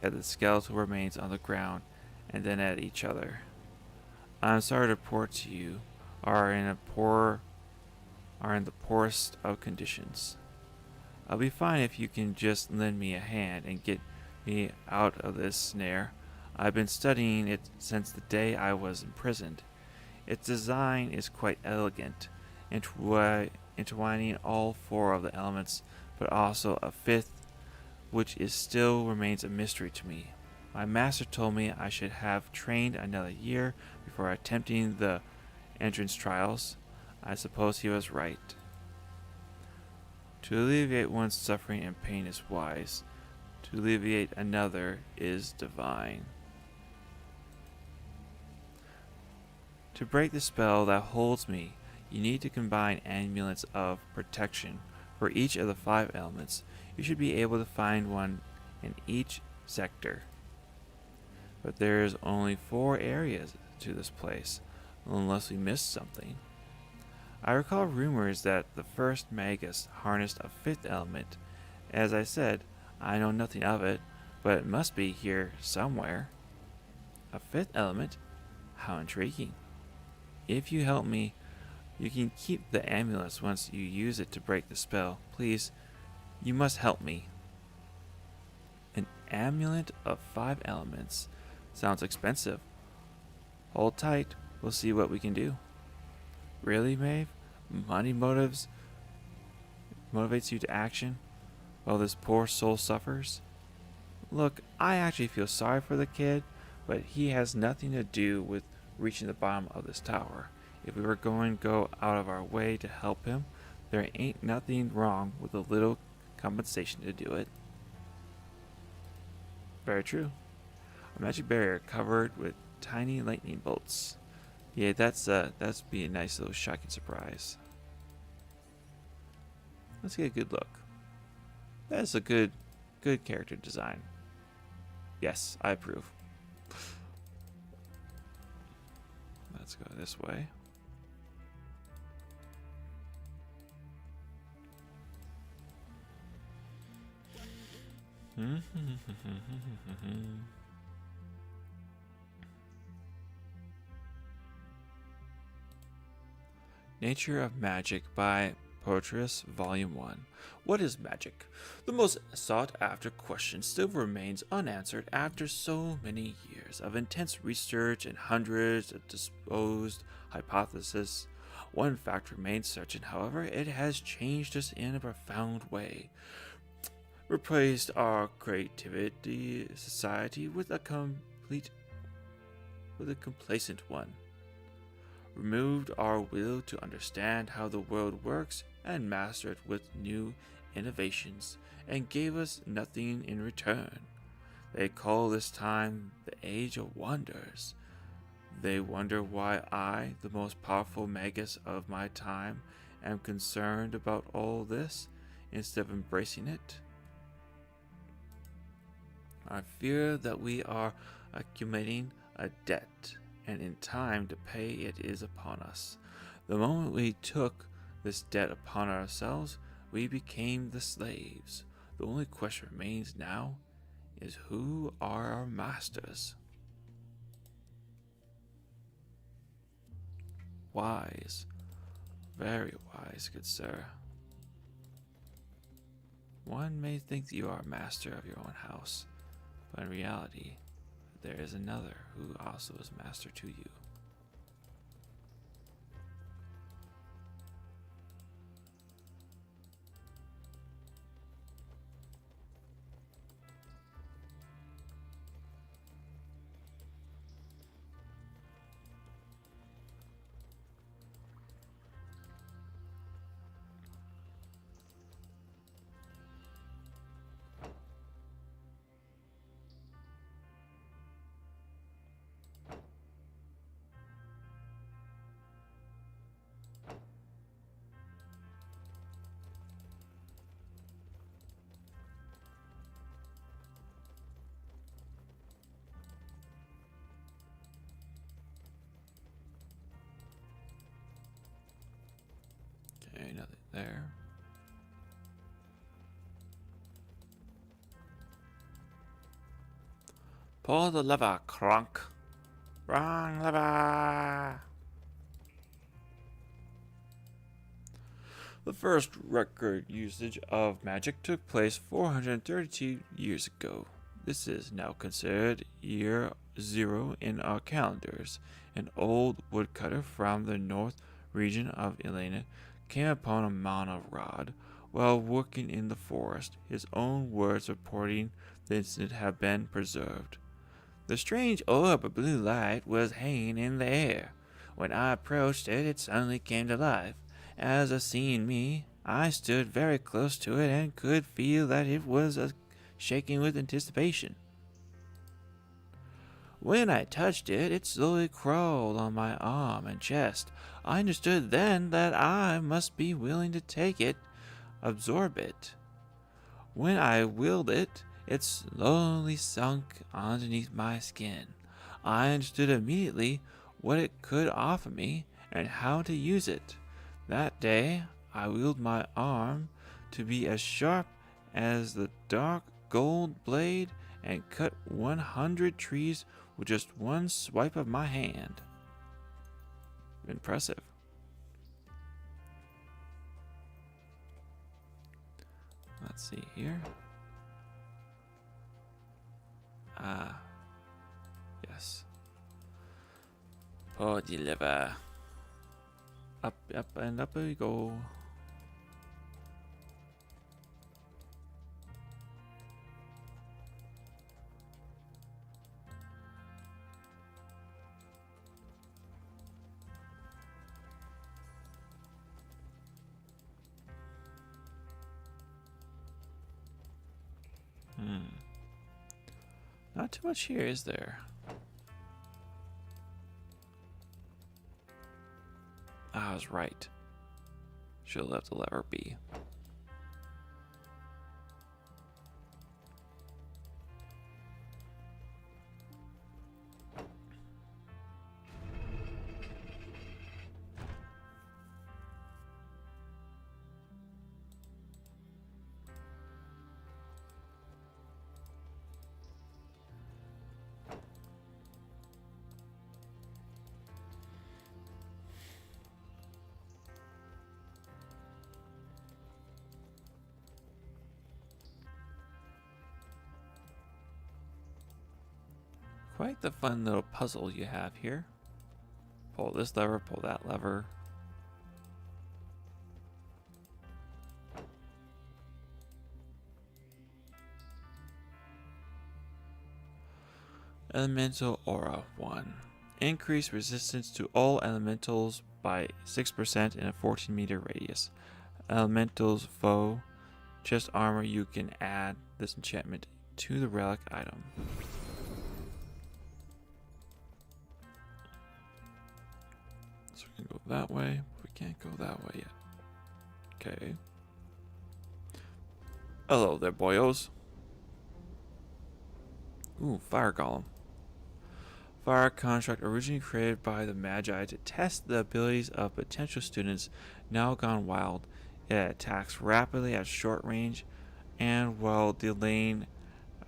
at the skeletal remains on the ground and then at each other. I'm sorry to report to you are in the poorest of conditions. I'll be fine if you can just lend me a hand and get me out of this snare. I've been studying it since the day I was imprisoned. Its design is quite elegant, intertwining all 4 of the elements, but also a 5th, which still remains a mystery to me. My master told me I should have trained another year before attempting the entrance trials. I suppose he was right. To alleviate one's suffering and pain is wise. To alleviate another is divine. To break the spell that holds me, you need to combine amulets of protection for each of the 5 elements. You should be able to find one in each sector. but there's only 4 areas to this place, unless we missed something. I recall rumors that the first Magus harnessed a 5th element. As I said, I know nothing of it, but it must be here somewhere. A 5th element? How intriguing. If you help me, you can keep the amulet once you use it to break the spell. Please, you must help me. An amulet of 5 elements. Sounds expensive. Hold tight, we'll see what we can do. Really, Maeve? Money motivates you to action while this poor soul suffers? Look, I actually feel sorry for the kid, but he has nothing to do with reaching the bottom of this tower. If we were going to go out of our way to help him, there ain't nothing wrong with a little compensation to do it. Very true. A magic barrier covered with tiny lightning bolts. Yeah, that's be a nice little shocking surprise. Let's get a good look. That's a good character design. Yes, I approve. Let's go this way. Nature of Magic by Poetris, Volume 1. What is magic? The most sought-after question still remains unanswered after so many years of intense research and hundreds of disposed hypotheses. One fact remains certain, however: it has changed us in a profound way. Replaced our creativity society with a complacent one. Removed our will to understand how the world works and master it with new innovations, and gave us nothing in return. They call this time the Age of Wonders. They wonder why I, the most powerful Magus of my time, am concerned about all this instead of embracing it. I fear that we are accumulating a debt, and in time to pay it is upon us. The moment we took this debt upon ourselves, we became the slaves. The only question remains now is, who are our masters? Wise, very wise, good sir. One may think that you are master of your own house, but in reality, there is another who also is master to you. Okay, nothing there. Pull the lever, Kronk. Wrong lever. The first record usage of magic took place 432 years ago. This is now considered year 0 in our calendars. An old woodcutter from the north region of Elena came upon a mana rod while working in the forest. His own words reporting the incident have been preserved. The strange orb of blue light was hanging in the air. When I approached it, it suddenly came to life. As it seeing me, I stood very close to it and could feel that it was shaking with anticipation. When I touched it, it slowly crawled on my arm and chest. I understood then that I must be willing to take it, absorb it. When I willed it, It slowly sunk underneath my skin. I understood immediately what it could offer me and how to use it. That day, I willed my arm to be as sharp as the dark gold blade and cut 100 trees with just one swipe of my hand. Impressive. Let's see here. Yes. Oh, deliver. Up, and up we go. Not too much here, is there? I was right. Should have left the lever be. Quite the fun little puzzle you have here. Pull this lever, pull that lever. Elemental Aura 1. Increase resistance to all elementals by 6% in a 14-meter radius. Elementals foe chest armor, you can add this enchantment to the relic item. So we can go that way, but we can't go that way yet. Okay. Hello there, boyos. Ooh, Fire Golem. Fire construct originally created by the Magi to test the abilities of potential students now gone wild. It attacks rapidly at short range and while delaying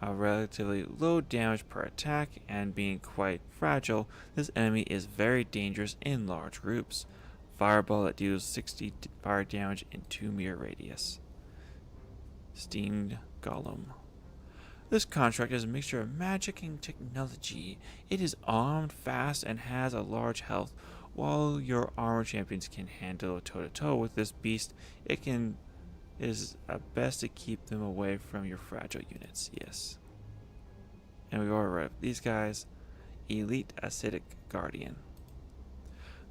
a relatively low damage per attack and being quite fragile, this enemy is very dangerous in large groups. Fireball that deals 60 fire damage in 2-meter radius. Steamed Golem. This construct is a mixture of magic and technology. It is armed, fast, and has a large health. While your armor champions can handle a toe-to-toe with this beast, it is best to keep them away from your fragile units. Yes. And we already read these guys. Elite Acidic Guardian.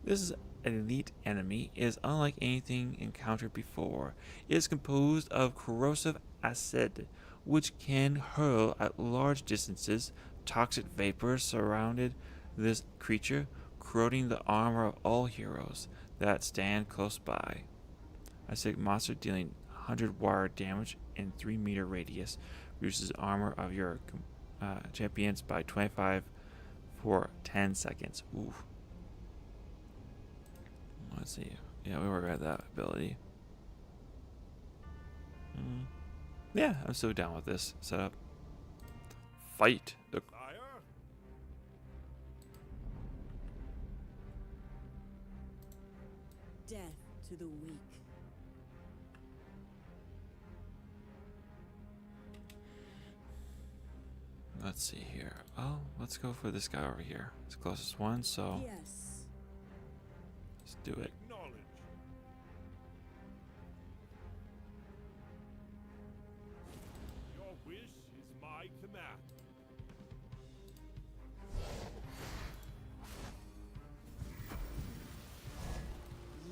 This elite enemy is unlike anything encountered before. It is composed of corrosive acid, which can hurl at large distances. Toxic vapors surrounded this creature, corroding the armor of all heroes that stand close by. Acidic monster dealing 100 wire damage in 3-meter radius. Reduces armor of your champions by 25 for 10 seconds. Ooh. Let's see. Yeah, we already read that ability. Yeah, I'm so down with this setup. Fight the Fire? Death to the weak. Let's see here. Oh, let's go for this guy over here. It's the closest one, so Yes. let's do it. Acknowledge. Your wish is my command.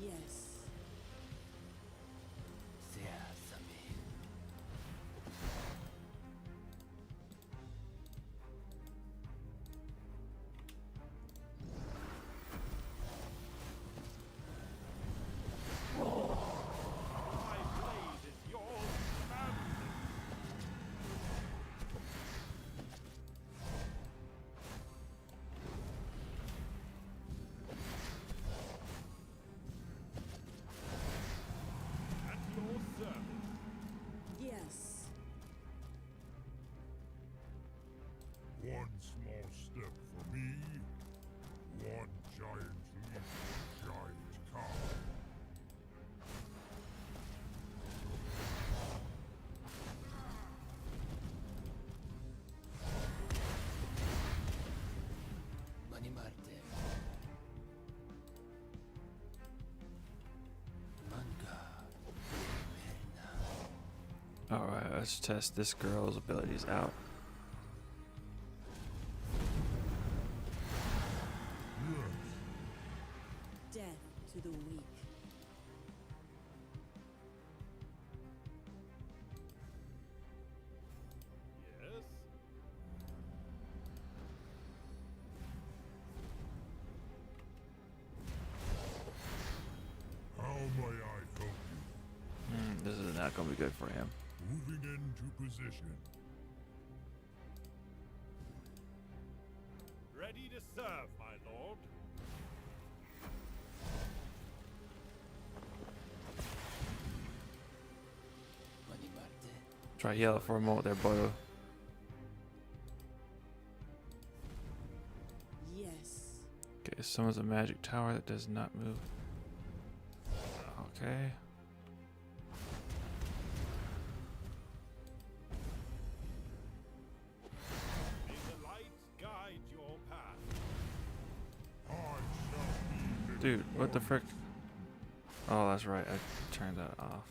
Yes. Seasame. Yes. One small step for me, one giant leap for giant cow. Mani Marte. Manga. Merna. Alright, let's test this girl's abilities out. Death to the weak. Yes? How may I help you? This is not gonna be good for him. Moving into position. Ready to serve, my lord. Mani Marte. Try to yell for a moment there, boyo. Yes. Okay, summons a magic tower that does not move. Okay. May the light guide your path. I shall be Dude, what the frick? Oh, that's right. I turned that off.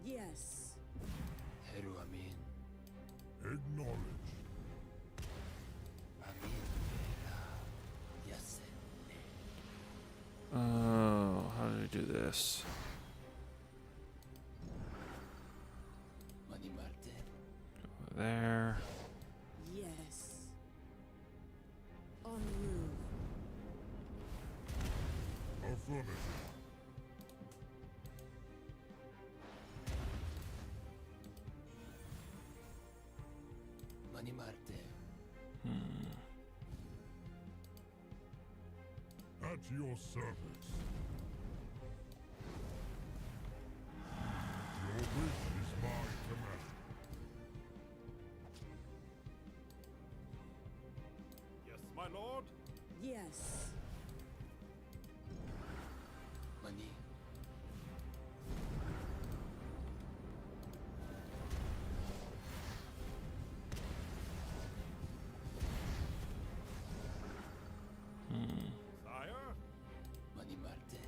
Yes. Heru Amin. acknowledged. Amin. Vera. Yasen. Oh, how do we do this? Mani Marte. Over there. Yes. En route. Affirmative. Mani Marte. At your service. Your wish is my command. Yes, my lord. Yes. Mani. Sire? Mani Marte.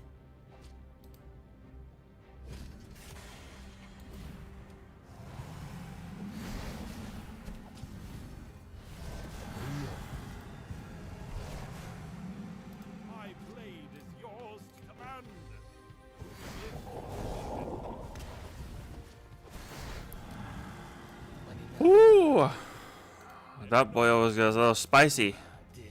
My blade is yours to command. Mani Ooh! That boil was a little spicy. Dela.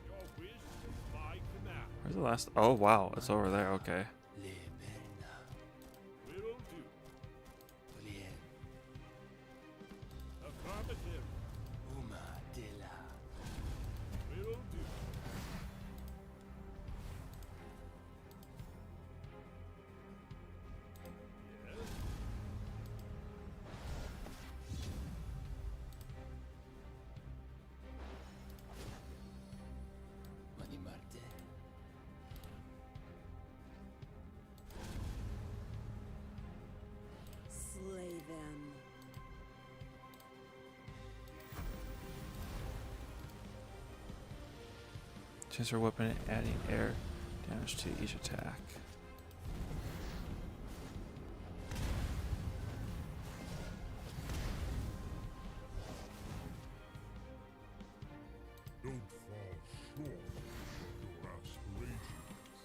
Your wish is my command. Where's the last? Oh, wow. It's over there. Okay. Le Merna. Will do. Olien. Affirmative. Uma Dela. Will do. Yes? Mani Marte. Slay them. Change her weapon adding air damage to each attack. Don't fall short of your aspirations.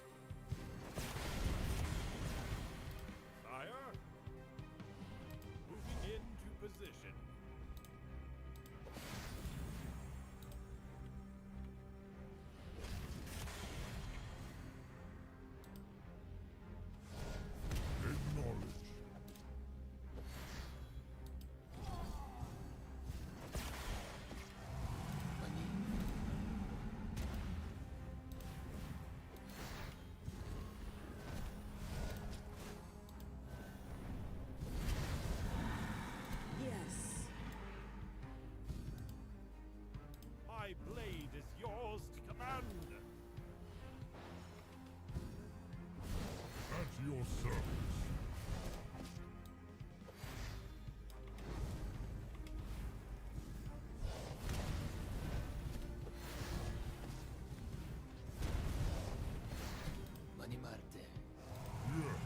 Sire? Moving into position. Acknowledged. Mani. service. Mani Marte. Yes.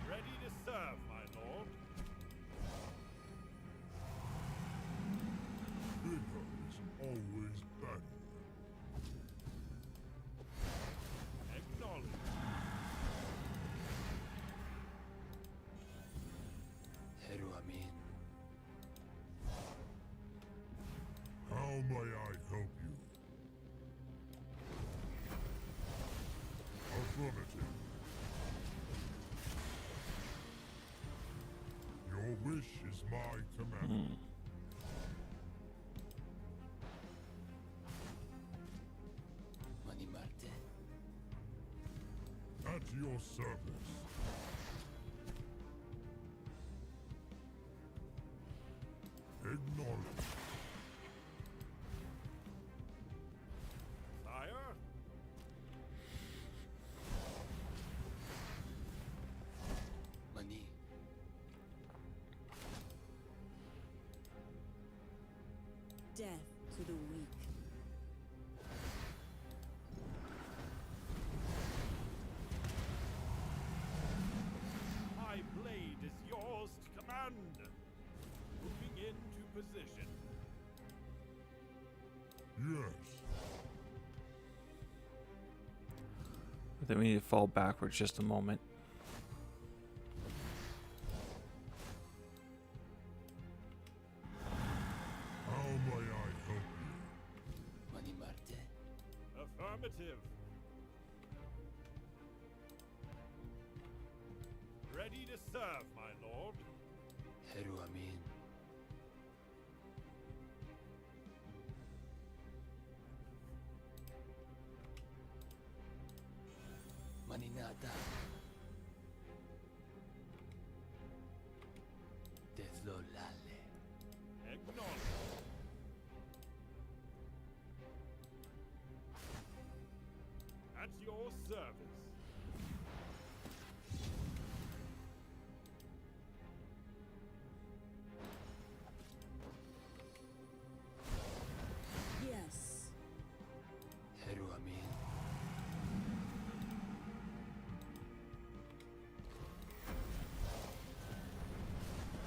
Ready to serve, my lord. Bigger is always better. Acknowledge. Heru Amin. How may I help you? Affirmative. Your wish is my command. Mani Marte. At your service. Acknowledge. Sire? Mani. Death to the weak. My blade is yours to command. Moving into position. Yes. I think we need to fall backwards just a moment. How may I help you? Mani Marte. Affirmative. Ready to serve, my lord. Heru Amin. Maninata. Deslolale. Acknowledge. At your service. Yes. Heru Amin.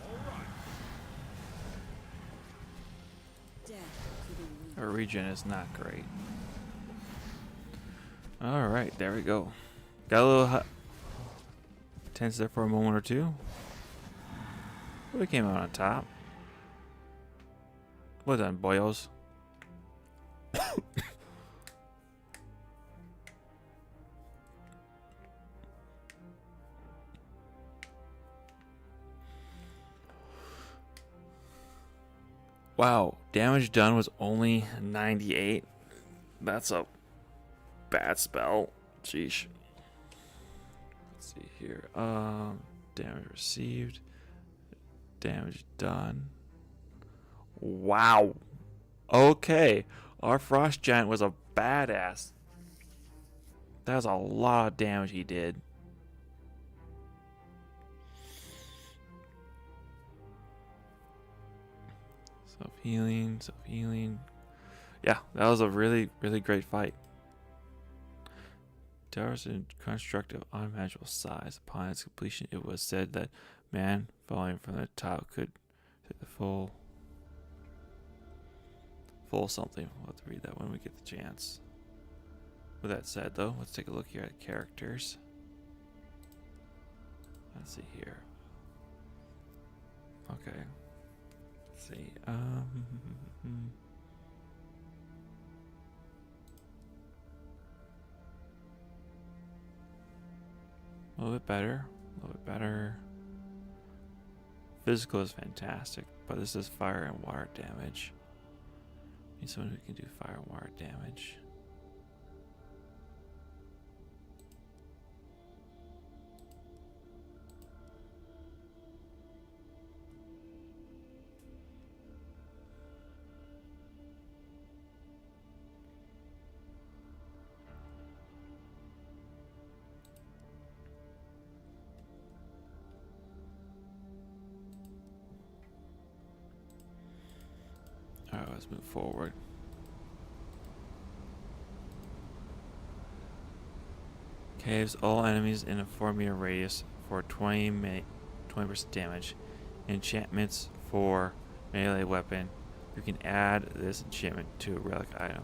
All right. Death to the weak. Our regen is not great. Alright, there we go. Got a little tense there for a moment or two. We came out on top. Well done, boyos. Wow, damage done was only 98. That's a bad spell. Sheesh. Let's see here. Damage received. Damage done. Wow. Okay. Our Frost Giant was a badass. That was a lot of damage he did. Self-healing, self-healing. Yeah, that was a really, really great fight. Towers in construct of unimaginable size. Upon its completion, it was said that man falling from the top could hit the full something. We'll have to read that when we get the chance. With that said, though, let's take a look here at characters. Let's see here. Okay. Let's see. A little bit better. A little bit better. Physical is fantastic, but this is fire and water damage. Need someone who can do fire and water damage. Alright, let's move forward. Caves all enemies in a 4-meter radius for 20% damage. Enchantments for melee weapon. You can add this enchantment to a relic item.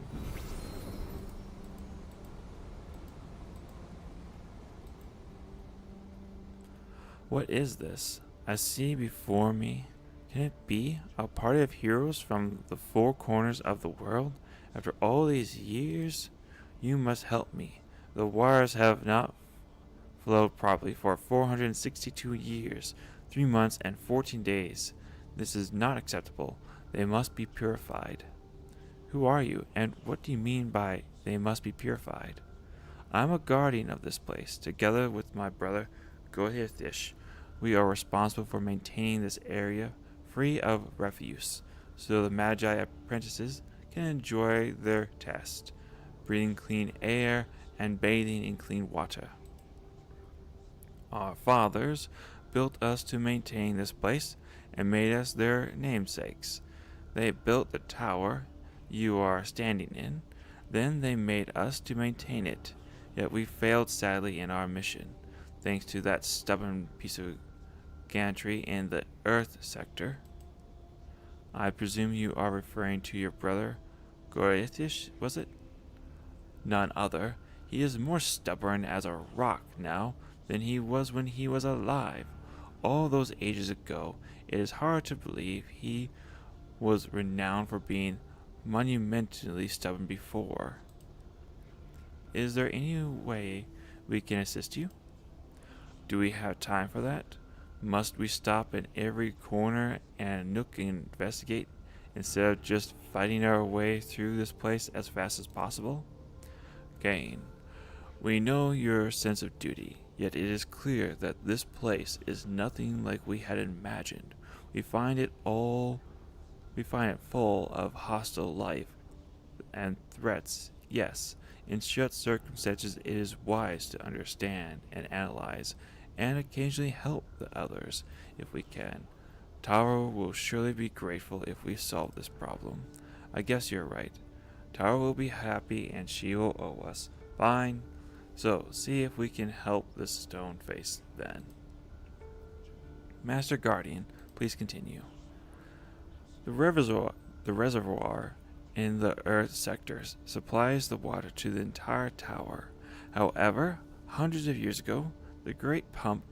What is this I see before me? Can it be a party of heroes from the 4 corners of the world? After all these years, you must help me. The waters have not flowed properly for 462 years, 3 months and 14 days. This is not acceptable. They must be purified. Who are you, and what do you mean by they must be purified? I'm a guardian of this place. Together with my brother, Gorhithish, we are responsible for maintaining this area free of refuse, so the Magi apprentices can enjoy their test, breathing clean air and bathing in clean water. Our fathers built us to maintain this place and made us their namesakes. They built the tower you are standing in, then they made us to maintain it, yet we failed sadly in our mission, thanks to that stubborn piece of gantry in the Earth sector. I presume you are referring to your brother, Gorhithish, was it? None other. He is more stubborn as a rock now than he was when he was alive. All those ages ago, it is hard to believe he was renowned for being monumentally stubborn before. Is there any way we can assist you? Do we have time for that? Must we stop in every corner and nook and investigate, instead of just fighting our way through this place as fast as possible? Gain. We know your sense of duty, yet it is clear that this place is nothing like we had imagined. We find it full of hostile life and threats. Yes, in such circumstances it is wise to understand and analyze, and occasionally help the others if we can. Taro will surely be grateful if we solve this problem. I guess you're right. Taro will be happy and she will owe us. Fine. So, see if we can help this stone face then. Master Guardian, please continue. The reservoir in the Earth sectors supplies the water to the entire tower. However, hundreds of years ago, the great pump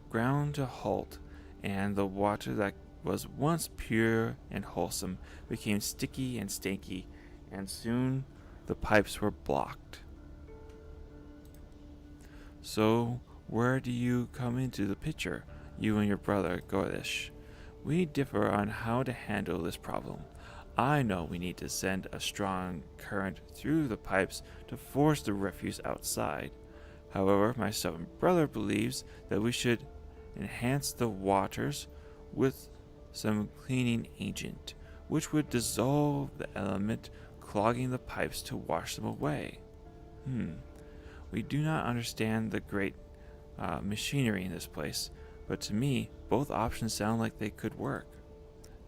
ground to halt, and the water that was once pure and wholesome became sticky and stanky, and soon the pipes were blocked. So, where do you come into the picture, you and your brother Gorhithish? We differ on how to handle this problem. I know we need to send a strong current through the pipes to force the refuse outside. However, my stubborn brother believes that we should enhance the waters with some cleaning agent, which would dissolve the element clogging the pipes to wash them away. We do not understand the great machinery in this place, but to me, both options sound like they could work.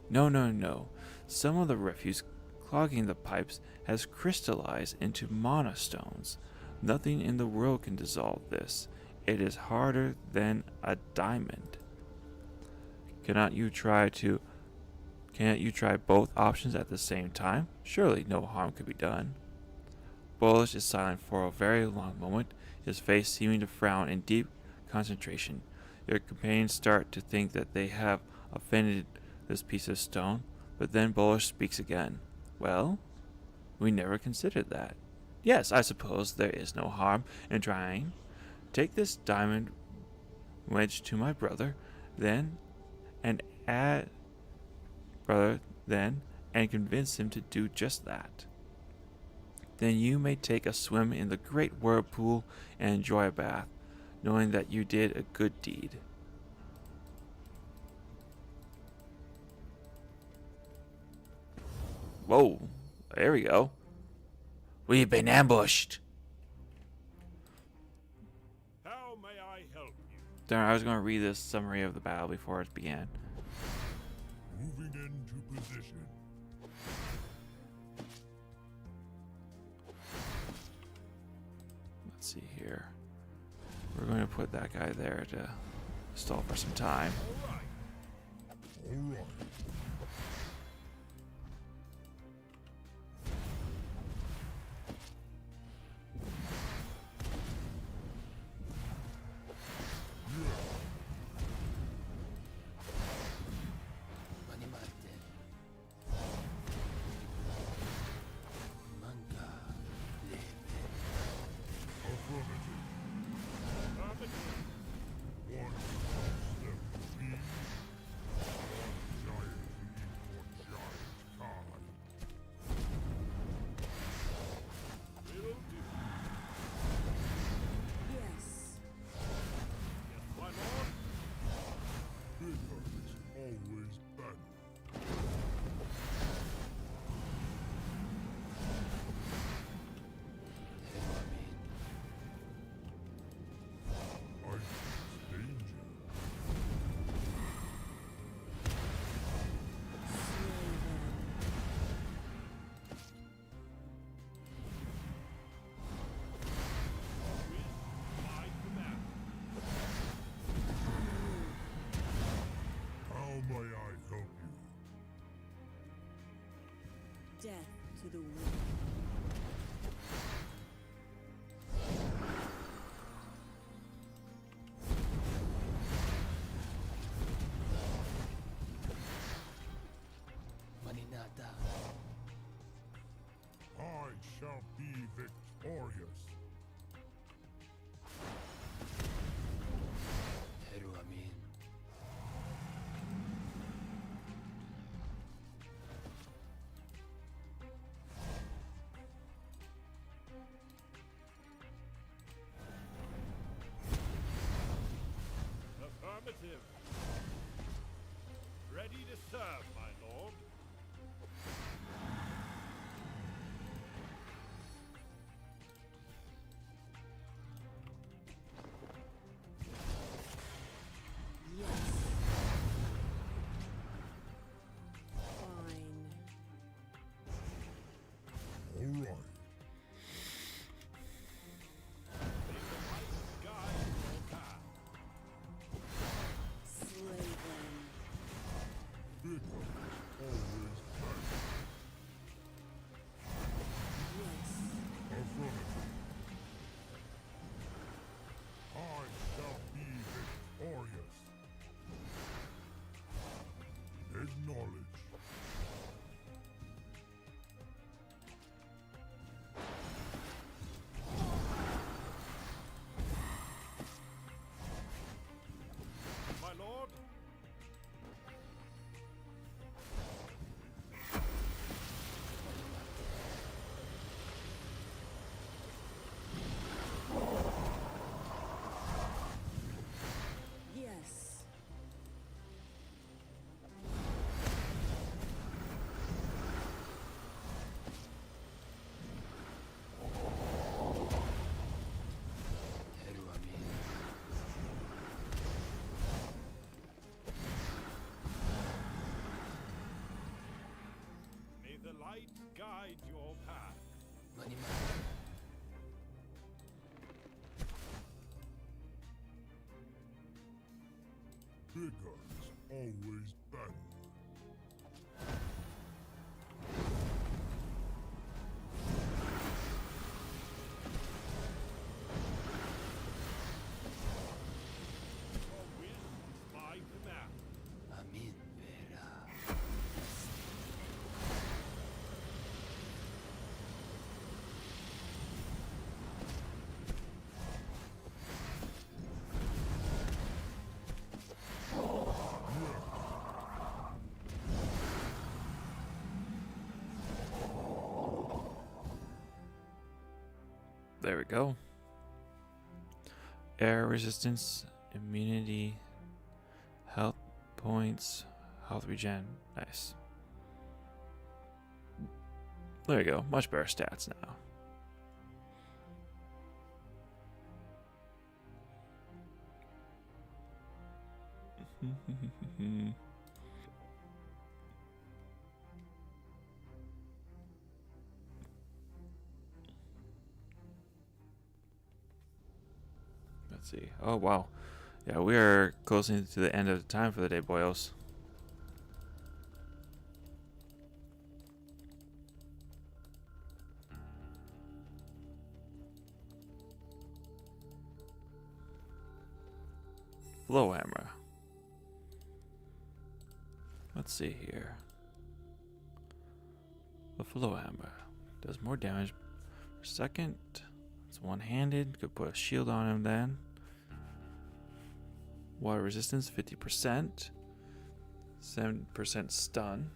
No. Some of the refuse clogging the pipes has crystallized into monostones. Nothing in the world can dissolve this. It is harder than a diamond. Cannot you try both options at the same time? Surely no harm could be done. Bullish is silent for a very long moment, his face seeming to frown in deep concentration. Your companions start to think that they have offended this piece of stone, but then Bullish speaks again. Well, we never considered that. Yes, I suppose there is no harm in trying. Take this diamond wedge to my brother, then, and convince him to do just that. Then you may take a swim in the great whirlpool and enjoy a bath, knowing that you did a good deed. Whoa, there we go. We've been ambushed. How may I help you? Darn, I was going to read this summary of the battle before it began. Moving into position. let's see here. We're going to put that guy there to stall for some time. Alright. Mani Martin. Manga. Lebe. Affirmative. Affirmative. One small step for me. One giant leap for Giant Khan. Will do. Yes. Yes, my lord. Bigger is always better. Heru Amin. I sense danger. Slay them. With my command. How may I help you? Death to the wind. Maninata. I shall be victorious. Heru Amin. Affirmative. Ready to serve, my lord. Yes. Fine. Alright. May the light guide your path. Slay them. Bigger is always better. Yes. Affirmative. I shall be victorious. Acknowledge. My lord. Yes. Heru Amin. May the light guide your path. Mani Martin. Bigger is always better. Your will is my command. Amin Vera. There we go. Air resistance, immunity, health points, health regen. Nice. There you go. Much better stats now. Let's see. Oh, wow. Yeah, we are closing to the end of the time for the day, boyos. Flowhammer. Let's see here. The Flowhammer does more damage per second. It's one-handed. Could put a shield on him then. Water resistance 50%. 7% stun.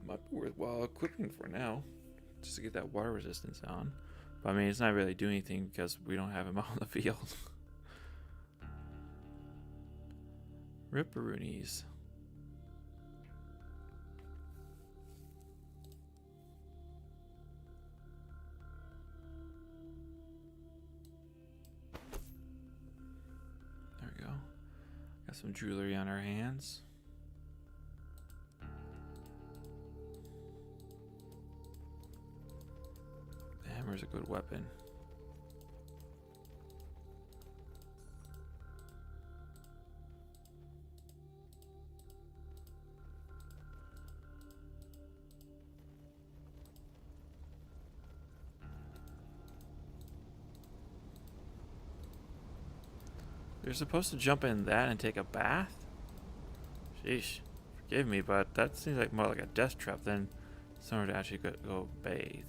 Might be worthwhile equipping for now, just to get that water resistance on. But I mean, it's not really doing anything because we don't have him out on the field. Ripperoonies. There we go. Got some jewelry on our hands. The hammer's a good weapon. You're supposed to jump in that and take a bath? Sheesh. Forgive me, but that seems like more like a death trap than somewhere to actually go bathe.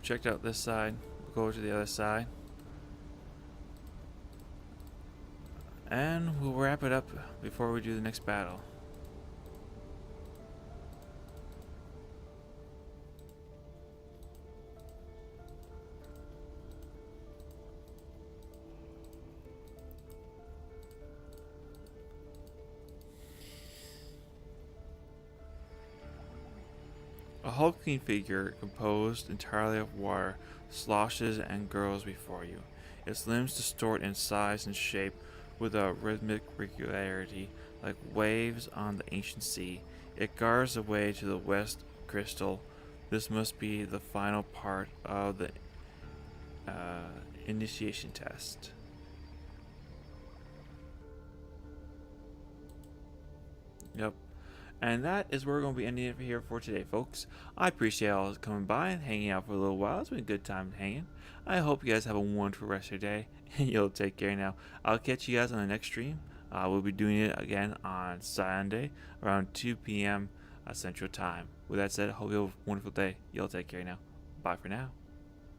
Checked out this side. We'll go over to the other side. And we'll wrap it up before we do the next battle. A hulking figure composed entirely of water sloshes and gurgles before you. Its limbs distort in size and shape with a rhythmic regularity like waves on the ancient sea. It guards the way to the west crystal. This must be the final part of the initiation test. Yep. And that is where we're going to be ending it here for today, folks. I appreciate all coming by and hanging out for a little while. It's been a good time hanging. I hope you guys have a wonderful rest of your day. And you'll take care now. I'll catch you guys on the next stream. We'll be doing it again on Sunday around 2 p.m. Central Time. With that said, I hope you have a wonderful day. You'll take care now. Bye for now.